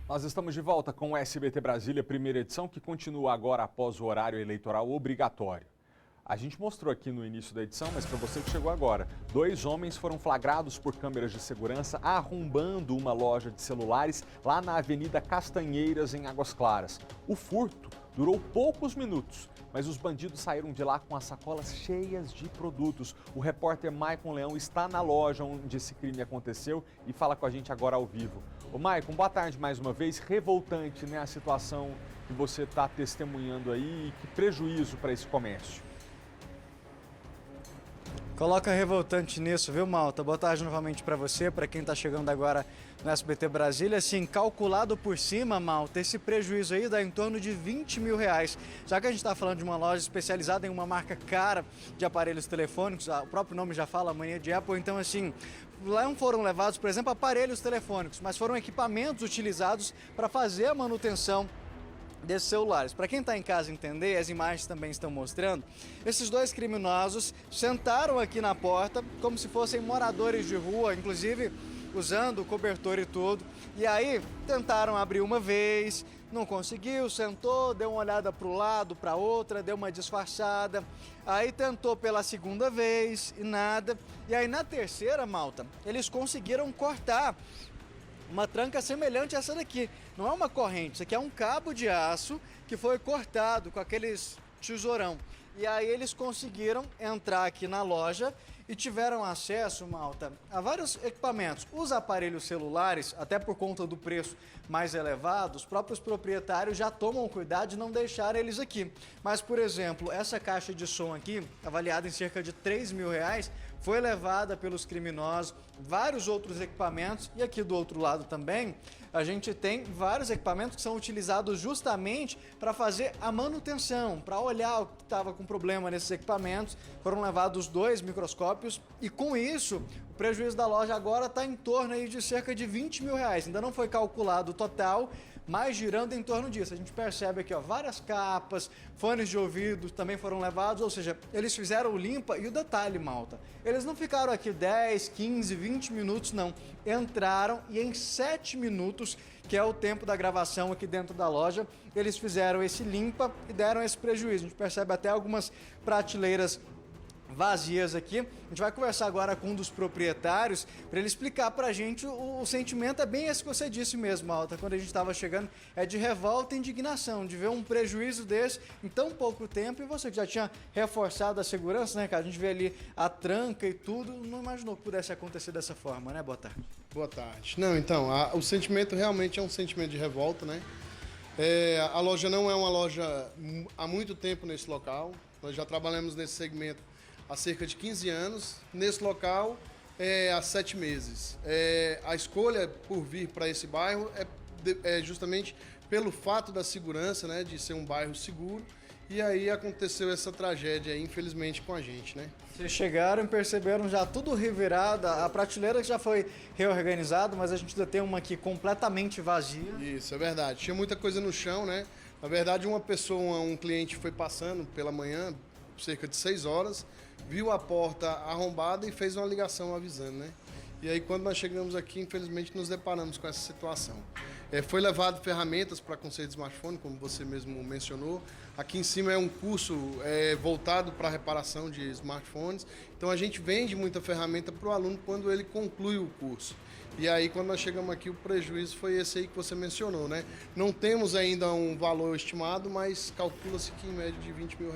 [SPEAKER 1] Nós estamos de volta com o SBT Brasília, primeira edição, que continua agora após o horário eleitoral obrigatório. A gente mostrou aqui no início da edição, mas para você que chegou agora, 2 homens foram flagrados por câmeras de segurança arrombando uma loja de celulares lá na Avenida Castanheiras, em Águas Claras. O furto durou poucos minutos, mas os bandidos saíram de lá com as sacolas cheias de produtos. O repórter Maicon Leão está na loja onde esse crime aconteceu e fala com a gente agora ao vivo. Ô Maicon, boa tarde mais uma vez. Revoltante, né, a situação que você está testemunhando aí e que prejuízo para esse comércio.
[SPEAKER 2] Coloca revoltante nisso, viu, Malta? Boa tarde novamente para você, para quem está chegando agora no SBT Brasília. Assim, calculado por cima, Malta, esse prejuízo aí dá em torno de R$20 mil. Já que a gente está falando de uma loja especializada em uma marca cara de aparelhos telefônicos, o próprio nome já fala, mania de Apple, então assim, lá não foram levados, por exemplo, aparelhos telefônicos, mas foram equipamentos utilizados para fazer a manutenção desses celulares. Para quem está em casa entender, as imagens também estão mostrando, esses 2 criminosos sentaram aqui na porta como se fossem moradores de rua, inclusive usando o cobertor e tudo, e aí tentaram abrir uma vez, não conseguiu, sentou, deu uma olhada para o lado, para outra, deu uma disfarçada, aí tentou pela segunda vez e nada, e aí na terceira, Malta, eles conseguiram cortar uma tranca semelhante a essa daqui. Não é uma corrente, isso aqui é um cabo de aço que foi cortado com aqueles tesourão. E aí eles conseguiram entrar aqui na loja e tiveram acesso, Malta, a vários equipamentos. Os aparelhos celulares, até por conta do preço mais elevado, os próprios proprietários já tomam cuidado de não deixar eles aqui. Mas, por exemplo, essa caixa de som aqui, avaliada em cerca de R$3 mil, foi levada pelos criminosos, vários outros equipamentos, e aqui do outro lado também, a gente tem vários equipamentos que são utilizados justamente para fazer a manutenção, para olhar o que estava com problema nesses equipamentos. Foram levados 2 microscópios e com isso o prejuízo da loja agora está em torno aí de cerca de R$20 mil. Ainda não foi calculado o total, mas girando em torno disso. A gente percebe aqui, ó, várias capas, fones de ouvido também foram levados, ou seja, eles fizeram o limpa. E o detalhe, Malta, eles não ficaram aqui 10, 15, 20 minutos, não. Entraram e em 7 minutos, que é o tempo da gravação aqui dentro da loja, eles fizeram esse limpa e deram esse prejuízo. A gente percebe até algumas prateleiras vazias aqui. A gente vai conversar agora com um dos proprietários para ele explicar pra gente o sentimento. É bem esse que você disse mesmo, Malta, quando a gente estava chegando, é de revolta e indignação, de ver um prejuízo desse em tão pouco tempo. E você que já tinha reforçado a segurança, né, cara? A gente vê ali a tranca e tudo, não imaginou que pudesse acontecer dessa forma, né? Boa tarde.
[SPEAKER 3] Boa tarde. Não, então, o sentimento realmente é um sentimento de revolta, né? A loja não é uma loja há muito tempo nesse local, nós já trabalhamos nesse segmento há cerca de 15 anos, nesse local há 7 meses. A escolha por vir para esse bairro é justamente pelo fato da segurança, né, de ser um bairro seguro, e aí aconteceu essa tragédia, infelizmente, com a gente, né?
[SPEAKER 2] Vocês chegaram e perceberam já tudo revirado, a prateleira já foi reorganizada, mas a gente ainda tem uma aqui completamente vazia.
[SPEAKER 3] Isso, é verdade. Tinha muita coisa no chão, né? Na verdade, um cliente foi passando pela manhã, cerca de 6 horas, viu a porta arrombada e fez uma ligação avisando, né? E aí, quando nós chegamos aqui, infelizmente, nos deparamos com essa situação. Foi levado ferramentas para conserto de smartphone, como você mesmo mencionou. Aqui em cima é um curso voltado para a reparação de smartphones. Então, a gente vende muita ferramenta para o aluno quando ele conclui o curso. E aí, quando nós chegamos aqui, o prejuízo foi esse aí que você mencionou, né? Não temos ainda um valor estimado, mas calcula-se que em média de R$20 mil.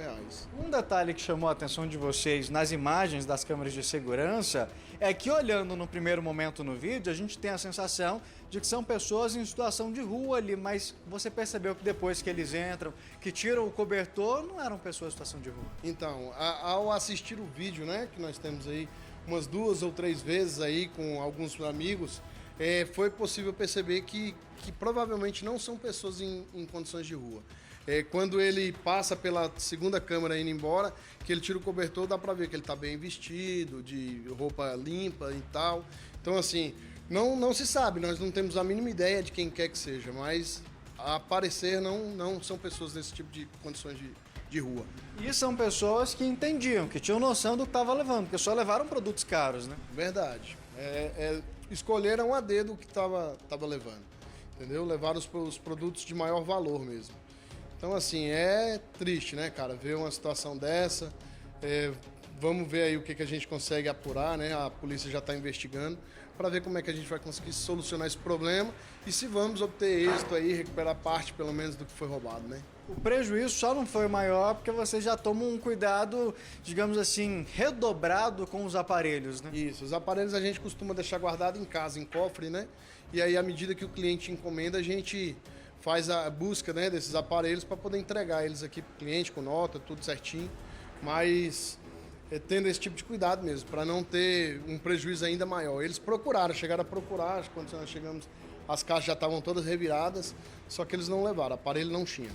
[SPEAKER 2] Um detalhe que chamou a atenção de vocês nas imagens das câmeras de segurança é que, olhando no primeiro momento no vídeo, a gente tem a sensação de que são pessoas em situação de rua ali, mas você percebeu que depois que eles entram, que tiram o cobertor, não eram pessoas em situação de rua.
[SPEAKER 3] Então, ao assistir o vídeo, né, que nós temos aí umas 2 ou 3 vezes aí com alguns amigos, foi possível perceber que provavelmente não são pessoas em condições de rua. Quando ele passa pela segunda câmera indo embora, que ele tira o cobertor, dá pra ver que ele tá bem vestido, de roupa limpa e tal. Então, assim, não se sabe, nós não temos a mínima ideia de quem quer que seja, mas a parecer não são pessoas desse tipo de condições de rua.
[SPEAKER 2] E são pessoas que entendiam, que tinham noção do que estava levando, porque só levaram produtos caros, né?
[SPEAKER 3] Verdade. Escolheram a dedo o que estava levando, entendeu? Levaram os produtos de maior valor mesmo. Então, assim, é triste, né, cara, ver uma situação dessa. Vamos ver aí o que a gente consegue apurar, né? A polícia já está investigando para ver como é que a gente vai conseguir solucionar esse problema e se vamos obter êxito aí, recuperar parte, pelo menos, do que foi roubado, né?
[SPEAKER 2] O prejuízo só não foi maior porque você já toma um cuidado, digamos assim, redobrado com os aparelhos, né?
[SPEAKER 3] Isso, os aparelhos a gente costuma deixar guardado em casa, em cofre, né? E aí, à medida que o cliente encomenda, a gente faz a busca, né, desses aparelhos para poder entregar eles aqui para o cliente com nota, tudo certinho, mas tendo esse tipo de cuidado mesmo, para não ter um prejuízo ainda maior. Eles chegaram a procurar, quando nós chegamos, as caixas já estavam todas reviradas, só que eles não levaram, aparelho não tinha.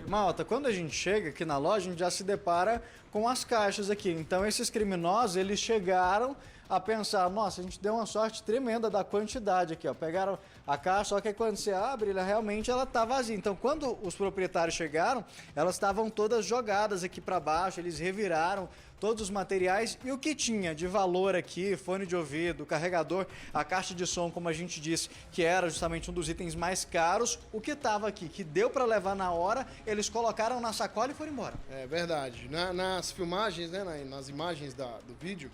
[SPEAKER 2] Malta, quando a gente chega aqui na loja, a gente já se depara com as caixas aqui. Então, esses criminosos, eles chegaram a pensar, nossa, a gente deu uma sorte tremenda da quantidade aqui, ó. Pegaram a caixa, só que quando você abre, realmente ela tá vazia. Então, quando os proprietários chegaram, elas estavam todas jogadas aqui para baixo, eles reviraram todos os materiais e o que tinha de valor aqui, fone de ouvido, carregador, a caixa de som, como a gente disse, que era justamente um dos itens mais caros, o que estava aqui, que deu para levar na hora, eles colocaram na sacola e foram embora.
[SPEAKER 3] É verdade. Nas filmagens, né, nas imagens do vídeo,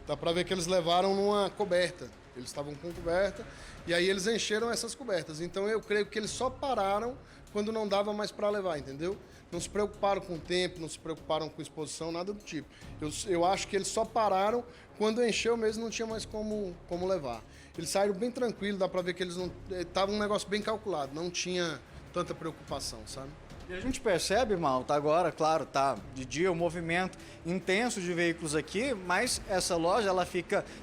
[SPEAKER 3] dá para ver que eles levaram numa coberta. Eles estavam com coberta e aí eles encheram essas cobertas. Então eu creio que eles só pararam quando não dava mais para levar, entendeu? Não se preocuparam com o tempo, não se preocuparam com exposição, nada do tipo. Eu acho que eles só pararam quando encheu mesmo, não tinha mais como levar. Eles saíram bem tranquilos, dá para ver que eles não... Tava um negócio bem calculado, não tinha tanta preocupação, sabe?
[SPEAKER 2] E a gente percebe, Malta, agora, claro, tá de dia um movimento intenso de veículos aqui, mas essa loja, ela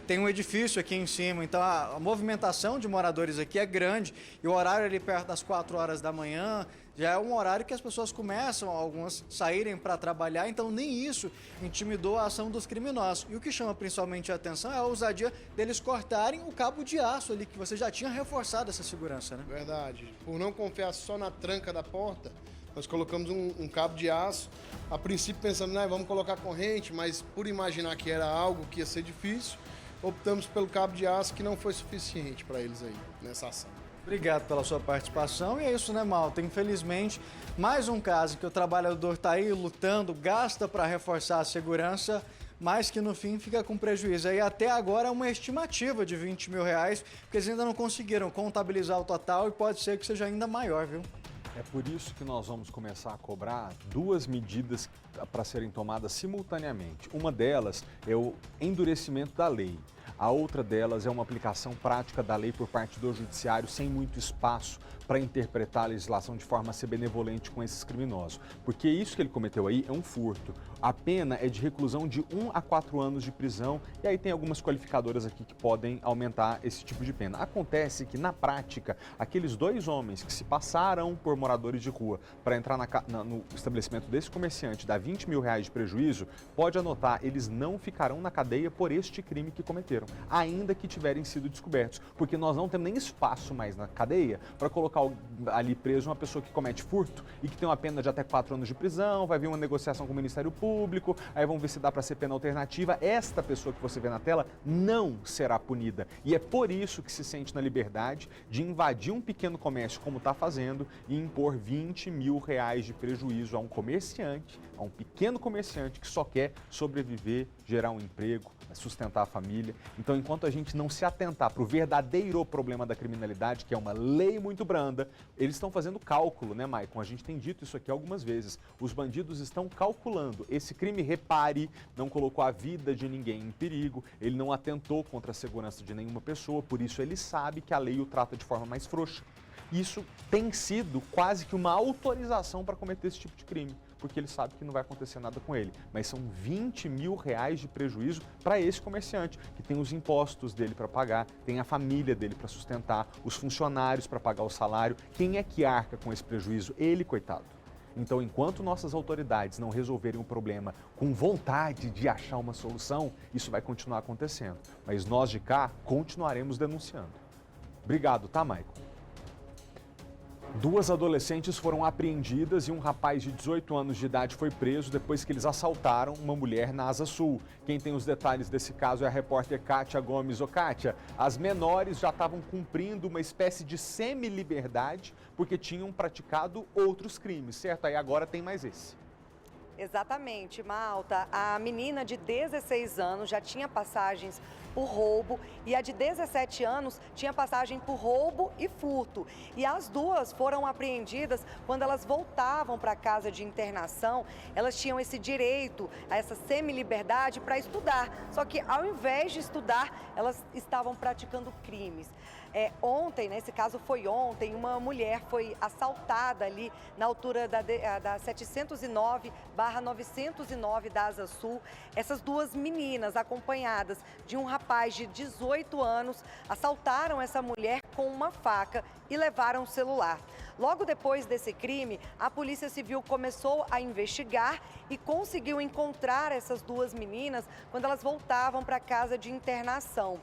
[SPEAKER 2] tem um edifício aqui em cima, então a movimentação de moradores aqui é grande e o horário ali perto das 4 horas da manhã já é um horário que as pessoas começam, algumas, saírem para trabalhar, então nem isso intimidou a ação dos criminosos. E o que chama principalmente a atenção é a ousadia deles cortarem o cabo de aço ali, que você já tinha reforçado essa segurança, né?
[SPEAKER 3] Verdade. Por não confiar só na tranca da porta, nós colocamos um cabo de aço, a princípio pensando, vamos colocar corrente, mas por imaginar que era algo que ia ser difícil, optamos pelo cabo de aço que não foi suficiente para eles aí, nessa ação.
[SPEAKER 2] Obrigado pela sua participação e é isso, né, Malta? Infelizmente, mais um caso que o trabalhador está aí lutando, gasta para reforçar a segurança, mas que no fim fica com prejuízo. E até agora é uma estimativa de R$20 mil, porque eles ainda não conseguiram contabilizar o total e pode ser que seja ainda maior, viu?
[SPEAKER 1] É por isso que nós vamos começar a cobrar 2 medidas para serem tomadas simultaneamente. Uma delas é o endurecimento da lei. A outra delas é uma aplicação prática da lei por parte do judiciário sem muito espaço para interpretar a legislação de forma a ser benevolente com esses criminosos. Porque isso que ele cometeu aí é um furto. A pena é de reclusão de 1 a 4 anos de prisão e aí tem algumas qualificadoras aqui que podem aumentar esse tipo de pena. Acontece que, na prática, aqueles 2 homens que se passaram por moradores de rua para entrar no estabelecimento desse comerciante, dar R$20 mil de prejuízo, pode anotar, eles não ficarão na cadeia por este crime que cometeram, ainda que tiverem sido descobertos, porque nós não temos nem espaço mais na cadeia para colocar ali preso uma pessoa que comete furto e que tem uma pena de até 4 anos de prisão, vai vir uma negociação com o Ministério Público, Público, aí vão ver se dá para ser pena alternativa. Esta pessoa que você vê na tela não será punida. E é por isso que se sente na liberdade de invadir um pequeno comércio, como está fazendo, e impor R$20 mil de prejuízo a um comerciante, a um pequeno comerciante que só quer sobreviver, gerar um emprego, sustentar a família. Então, enquanto a gente não se atentar para o verdadeiro problema da criminalidade, que é uma lei muito branda, eles estão fazendo cálculo, né, Maicon? A gente tem dito isso aqui algumas vezes. Os bandidos estão calculando. Esse crime, repare, não colocou a vida de ninguém em perigo, ele não atentou contra a segurança de nenhuma pessoa, por isso ele sabe que a lei o trata de forma mais frouxa. Isso tem sido quase que uma autorização para cometer esse tipo de crime, porque ele sabe que não vai acontecer nada com ele. Mas são R$20 mil de prejuízo para esse comerciante, que tem os impostos dele para pagar, tem a família dele para sustentar, os funcionários para pagar o salário. Quem é que arca com esse prejuízo? Ele, coitado. Então, enquanto nossas autoridades não resolverem o problema com vontade de achar uma solução, isso vai continuar acontecendo. Mas nós de cá continuaremos denunciando. Obrigado, tá, Maicon? 2 adolescentes foram apreendidas e um rapaz de 18 anos de idade foi preso depois que eles assaltaram uma mulher na Asa Sul. Quem tem os detalhes desse caso é a repórter Kátia Gomes. Ô Kátia, as menores já estavam cumprindo uma espécie de semi-liberdade porque tinham praticado outros crimes, certo? Aí agora tem mais esse.
[SPEAKER 11] Exatamente, Malta. A menina de 16 anos já tinha passagens por roubo e a de 17 anos tinha passagem por roubo e furto. E as duas foram apreendidas quando elas voltavam para a casa de internação. Elas tinham esse direito a essa semi-liberdade para estudar. Só que ao invés de estudar, elas estavam praticando crimes. Ontem, nesse caso foi ontem, uma mulher foi assaltada ali na altura da 709/909 da Asa Sul. Essas duas meninas, acompanhadas de um rapaz de 18 anos, assaltaram essa mulher com uma faca e levaram o celular. Logo depois desse crime, a Polícia Civil começou a investigar e conseguiu encontrar essas duas meninas quando elas voltavam para a casa de internação.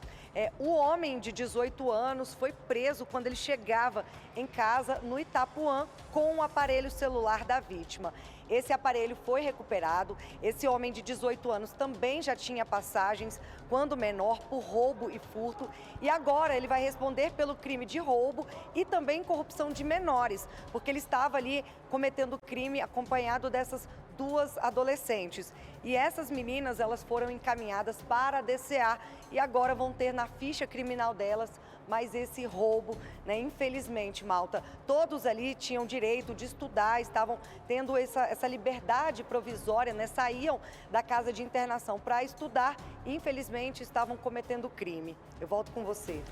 [SPEAKER 11] O homem de 18 anos foi preso quando ele chegava em casa no Itapuã com o aparelho celular da vítima. Esse aparelho foi recuperado. Esse homem de 18 anos também já tinha passagens, quando menor, por roubo e furto. E agora ele vai responder pelo crime de roubo e também corrupção de menores, porque ele estava ali cometendo crime acompanhado dessas duas adolescentes. E essas meninas, elas foram encaminhadas para a DCA e agora vão ter na ficha criminal delas mais esse roubo, né? Infelizmente, Malta, todos ali tinham direito de estudar, estavam tendo essa liberdade provisória, né? Saíam da casa de internação para estudar e, infelizmente, estavam cometendo crime. Eu volto com você.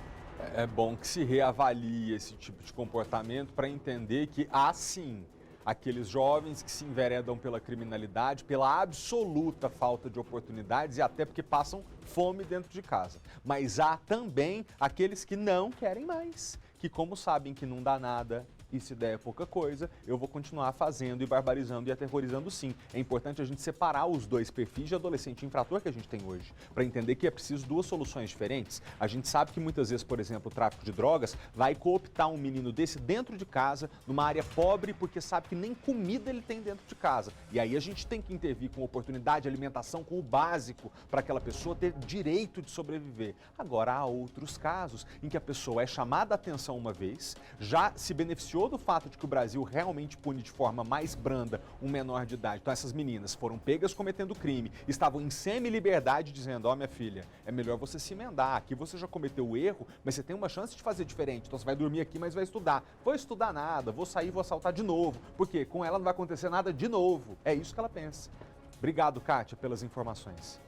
[SPEAKER 1] É bom que se reavalie esse tipo de comportamento para entender que há sim aqueles jovens que se enveredam pela criminalidade, pela absoluta falta de oportunidades e até porque passam fome dentro de casa. Mas há também aqueles que não querem mais, que como sabem que não dá nada e se der pouca coisa, eu vou continuar fazendo e barbarizando e aterrorizando sim. É importante a gente separar os dois perfis de adolescente infrator que a gente tem hoje, para entender que é preciso duas soluções diferentes. A gente sabe que muitas vezes, por exemplo, o tráfico de drogas vai cooptar um menino desse dentro de casa, numa área pobre, porque sabe que nem comida ele tem dentro de casa. E aí a gente tem que intervir com oportunidade, alimentação, com o básico, para aquela pessoa ter direito de sobreviver. Agora, há outros casos em que a pessoa é chamada a atenção uma vez, já se beneficiou do fato de que o Brasil realmente pune de forma mais branda um menor de idade. Então essas meninas foram pegas cometendo crime, estavam em semi-liberdade dizendo, ó minha filha, é melhor você se emendar, aqui você já cometeu o erro, mas você tem uma chance de fazer diferente, então você vai dormir aqui, mas vai estudar. Vou estudar nada, vou sair, vou assaltar de novo, porque com ela não vai acontecer nada de novo. É isso que ela pensa. Obrigado, Kátia, pelas informações.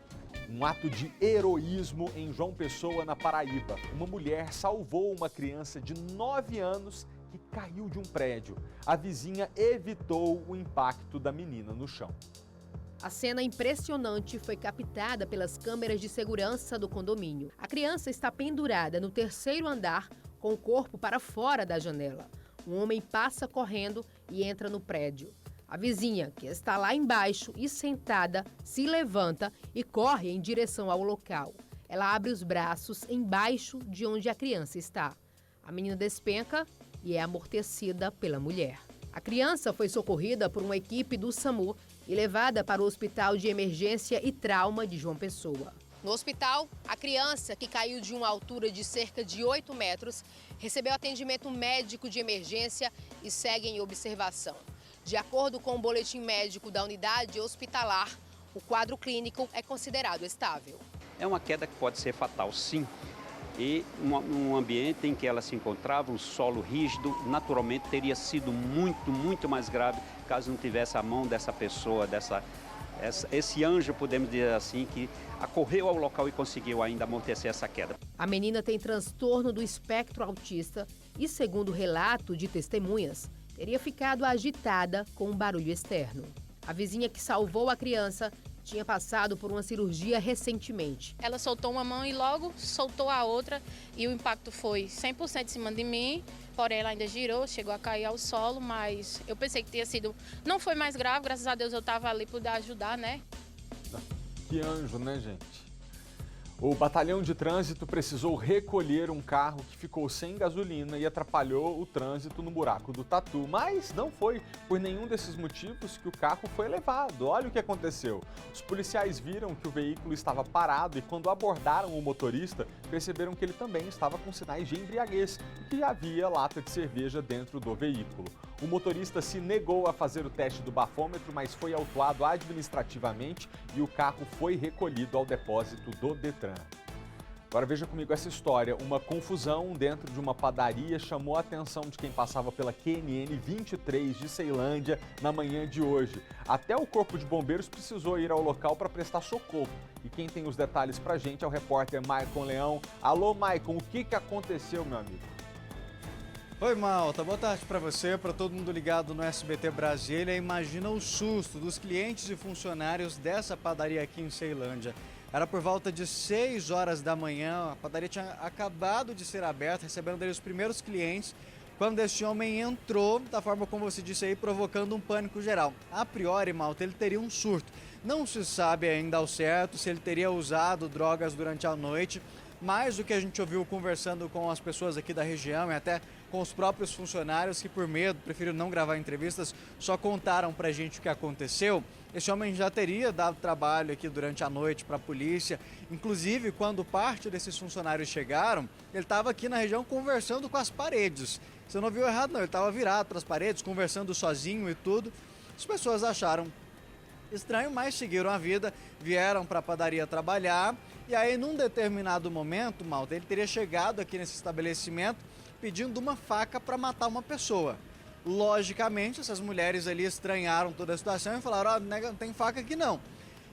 [SPEAKER 1] Um ato de heroísmo em João Pessoa, na Paraíba. Uma mulher salvou uma criança de 9 anos que caiu de um prédio. A vizinha evitou o impacto da menina no chão.
[SPEAKER 6] A cena impressionante foi captada pelas câmeras de segurança do condomínio. A criança está pendurada no 3º andar, com o corpo para fora da janela. Um homem passa correndo e entra no prédio. A vizinha, que está lá embaixo e sentada, se levanta e corre em direção ao local. Ela abre os braços embaixo de onde a criança está. A menina despenca e é amortecida pela mulher. A criança foi socorrida por uma equipe do SAMU e levada para o Hospital de Emergência e Trauma de João Pessoa. No hospital, a criança, que caiu de uma altura de cerca de 8 metros, recebeu atendimento médico de emergência e segue em observação. De acordo com o boletim médico da unidade hospitalar, o quadro clínico é considerado estável.
[SPEAKER 4] É uma queda que pode ser fatal, sim. E num ambiente em que ela se encontrava, um solo rígido, naturalmente teria sido muito mais grave caso não tivesse a mão dessa pessoa, esse anjo, podemos dizer assim, que acorreu ao local e conseguiu ainda amortecer essa queda.
[SPEAKER 6] A menina tem transtorno do espectro autista e, segundo o relato de testemunhas, teria ficado agitada com um barulho externo. A vizinha que salvou a criança tinha passado por uma cirurgia recentemente.
[SPEAKER 8] Ela soltou uma mão e logo soltou a outra e o impacto foi 100% em cima de mim, porém ela ainda girou, chegou a cair ao solo, mas eu pensei que tinha sido... Não foi mais grave, graças a Deus eu estava ali para ajudar, né?
[SPEAKER 1] Que anjo, né, gente? O batalhão de trânsito precisou recolher um carro que ficou sem gasolina e atrapalhou o trânsito no buraco do Tatu. Mas não foi por nenhum desses motivos que o carro foi levado. Olha o que aconteceu. Os policiais viram que o veículo estava parado e, quando abordaram o motorista, perceberam que ele também estava com sinais de embriaguez e que havia lata de cerveja dentro do veículo. O motorista se negou a fazer o teste do bafômetro, mas foi autuado administrativamente e o carro foi recolhido ao depósito do Detran. Agora veja comigo essa história. Uma confusão dentro de uma padaria chamou a atenção de quem passava pela QNN 23 de Ceilândia na manhã de hoje. Até o Corpo de Bombeiros precisou ir ao local para prestar socorro. E quem tem os detalhes pra gente é o repórter Maicon Leão. Alô, Maicon, o que aconteceu, meu amigo?
[SPEAKER 2] Oi, Malta. Boa tarde para você, para todo mundo ligado no SBT Brasília. Imagina o susto dos clientes e funcionários dessa padaria aqui em Ceilândia. Era por volta de 6 horas da manhã, a padaria tinha acabado de ser aberta, recebendo ali os primeiros clientes, quando esse homem entrou, da forma como você disse aí, provocando um pânico geral. A priori, Malta, ele teria um surto. Não se sabe ainda ao certo se ele teria usado drogas durante a noite, mas o que a gente ouviu conversando com as pessoas aqui da região e até com os próprios funcionários que, por medo, preferiram não gravar entrevistas, só contaram pra gente o que aconteceu. Esse homem já teria dado trabalho aqui durante a noite para a polícia. Inclusive, quando parte desses funcionários chegaram, ele estava aqui na região conversando com as paredes. Você não viu errado, não. Ele estava virado para as paredes, conversando sozinho e tudo. As pessoas acharam estranho, mas seguiram a vida, vieram para a padaria trabalhar. E aí, num determinado momento, Malta, ele teria chegado aqui nesse estabelecimento pedindo uma faca para matar uma pessoa. Logicamente, essas mulheres ali estranharam toda a situação e falaram, não tem faca aqui não.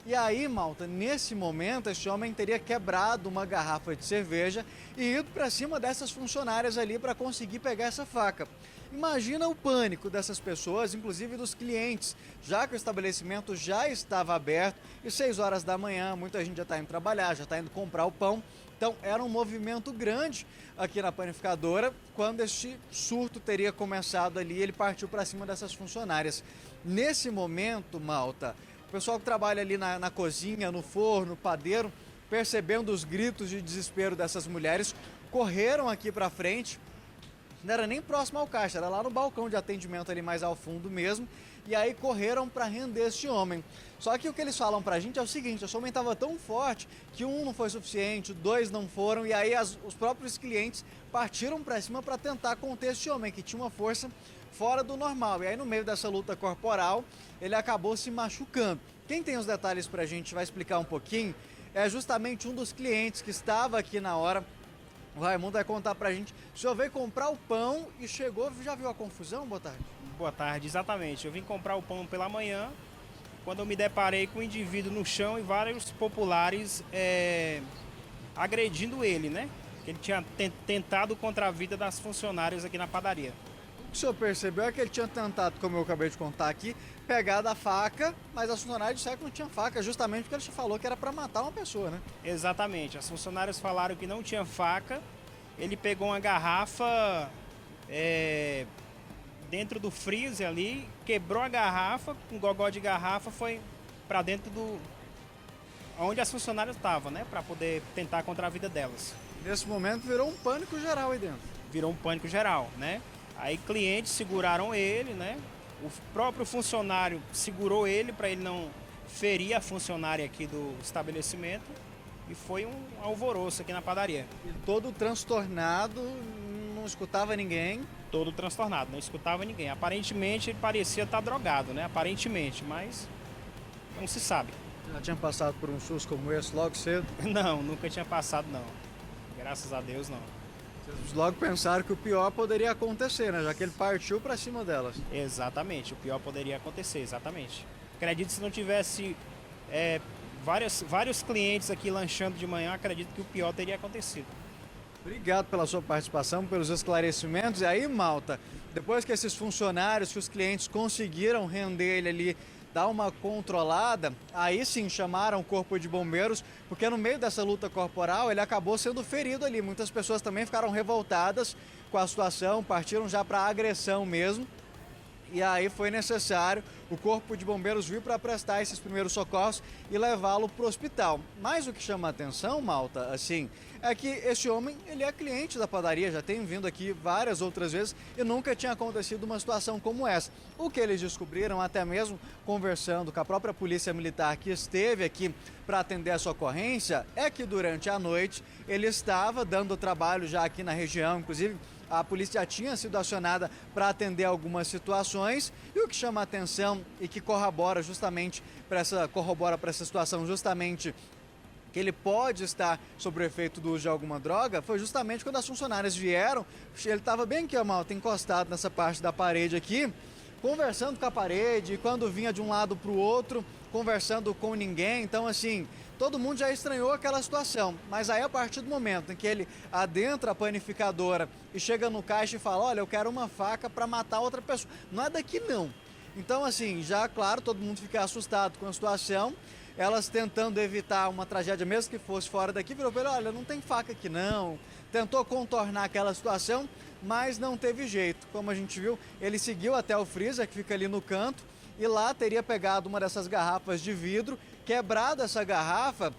[SPEAKER 2] E aí, Malta, nesse momento, esse homem teria quebrado uma garrafa de cerveja e ido para cima dessas funcionárias ali para conseguir pegar essa faca. Imagina o pânico dessas pessoas, inclusive dos clientes, já que o estabelecimento já estava aberto e 6 horas da manhã, muita gente já está indo trabalhar, já está indo comprar o pão. Então, era um movimento grande aqui na panificadora quando este surto teria começado ali, ele partiu para cima dessas funcionárias. Nesse momento, Malta, o pessoal que trabalha ali na cozinha, no forno, padeiro, percebendo os gritos de desespero dessas mulheres, correram aqui para frente. Não era nem próximo ao caixa, era lá no balcão de atendimento ali mais ao fundo mesmo. E aí correram para render esse homem. Só que o que eles falam pra gente é o seguinte, esse homem estava tão forte que 1 não foi suficiente, 2 não foram, e aí os próprios clientes partiram para cima para tentar conter esse homem, que tinha uma força fora do normal. E aí no meio dessa luta corporal, ele acabou se machucando. Quem tem os detalhes pra gente vai explicar um pouquinho, é justamente um dos clientes que estava aqui na hora. O Raimundo vai contar pra gente. O senhor veio comprar o pão e chegou, já viu a confusão? Boa tarde.
[SPEAKER 18] Boa tarde, exatamente. Eu vim comprar o pão pela manhã, quando eu me deparei com um indivíduo no chão e vários populares agredindo ele, né? Ele tinha tentado contra a vida das funcionárias aqui na padaria.
[SPEAKER 2] O que o senhor percebeu é que ele tinha tentado, como eu acabei de contar aqui, pegar da faca, mas as funcionárias disseram que não tinha faca, justamente porque ele falou que era para matar uma pessoa, né?
[SPEAKER 18] Exatamente. As funcionárias falaram que não tinha faca. Ele pegou uma garrafa dentro do freezer ali, quebrou a garrafa, um gogó de garrafa, foi para dentro do onde as funcionárias estavam, né, para poder tentar contra a vida delas.
[SPEAKER 2] Nesse momento virou um pânico geral aí dentro.
[SPEAKER 18] Virou um pânico geral, né? Aí clientes seguraram ele, né? O próprio funcionário segurou ele para ele não ferir a funcionária aqui do estabelecimento e foi um alvoroço aqui na padaria.
[SPEAKER 2] E todo transtornado, não escutava ninguém?
[SPEAKER 18] Todo transtornado, não escutava ninguém. Aparentemente ele parecia estar drogado, né? Aparentemente, mas não se sabe.
[SPEAKER 2] Já tinha passado por um susto como esse logo cedo?
[SPEAKER 18] Não, nunca tinha passado não. Graças a Deus não.
[SPEAKER 2] Vocês logo pensaram que o pior poderia acontecer, né? Já que ele partiu para cima delas.
[SPEAKER 18] Exatamente, o pior poderia acontecer, exatamente. Acredito que se não tivesse vários clientes aqui lanchando de manhã, acredito que o pior teria acontecido.
[SPEAKER 2] Obrigado pela sua participação, pelos esclarecimentos. E aí, malta, depois que esses funcionários, que os clientes conseguiram render ele ali, dar uma controlada, aí sim chamaram o Corpo de Bombeiros, porque no meio dessa luta corporal ele acabou sendo ferido ali. Muitas pessoas também ficaram revoltadas com a situação, partiram já para agressão mesmo. E aí foi necessário o Corpo de Bombeiros vir para prestar esses primeiros socorros e levá-lo para o hospital. Mas o que chama a atenção, malta, assim, é que esse homem, ele é cliente da padaria, já tem vindo aqui várias outras vezes e nunca tinha acontecido uma situação como essa. O que eles descobriram, até mesmo conversando com a própria Polícia Militar que esteve aqui para atender essa ocorrência, é que durante a noite ele estava dando trabalho já aqui na região, inclusive a polícia já tinha sido acionada para atender algumas situações e o que chama a atenção e que corrobora para essa situação justamente que ele pode estar sob o efeito do uso de alguma droga, foi justamente quando as funcionárias vieram, ele estava bem aqui, malta, encostado nessa parte da parede aqui, conversando com a parede, e quando vinha de um lado para o outro, conversando com ninguém, então assim, todo mundo já estranhou aquela situação, mas aí a partir do momento em que ele adentra a panificadora e chega no caixa e fala, olha, eu quero uma faca para matar outra pessoa, não é daqui não. Então assim, já claro, todo mundo fica assustado com a situação, elas tentando evitar uma tragédia, mesmo que fosse fora daqui, virou para ele, olha, não tem faca aqui não, tentou contornar aquela situação, mas não teve jeito. Como a gente viu, ele seguiu até o freezer, que fica ali no canto, e lá teria pegado uma dessas garrafas de vidro, quebrado essa garrafa,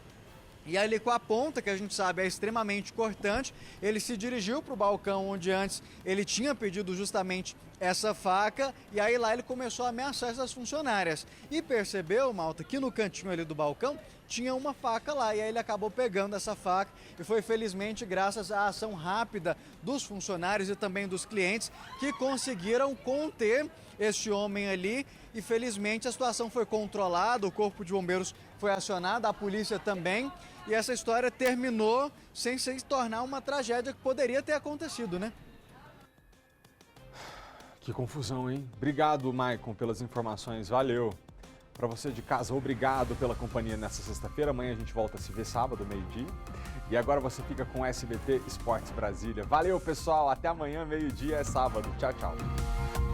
[SPEAKER 2] e ali com a ponta, que a gente sabe é extremamente cortante, ele se dirigiu para o balcão onde antes ele tinha pedido justamente essa faca, e aí lá ele começou a ameaçar essas funcionárias. E percebeu, malta, que no cantinho ali do balcão tinha uma faca lá, e aí ele acabou pegando essa faca, e foi felizmente graças à ação rápida dos funcionários e também dos clientes que conseguiram conter este homem ali, e felizmente a situação foi controlada, o Corpo de Bombeiros foi acionado, a polícia também, e essa história terminou sem se tornar uma tragédia que poderia ter acontecido, né?
[SPEAKER 1] Que confusão, hein? Obrigado, Maicon, pelas informações. Valeu. Para você de casa, obrigado pela companhia nessa sexta-feira. Amanhã a gente volta a se ver sábado, meio-dia. E agora você fica com o SBT Esportes Brasília. Valeu, pessoal. Até amanhã, meio-dia, é sábado. Tchau, tchau.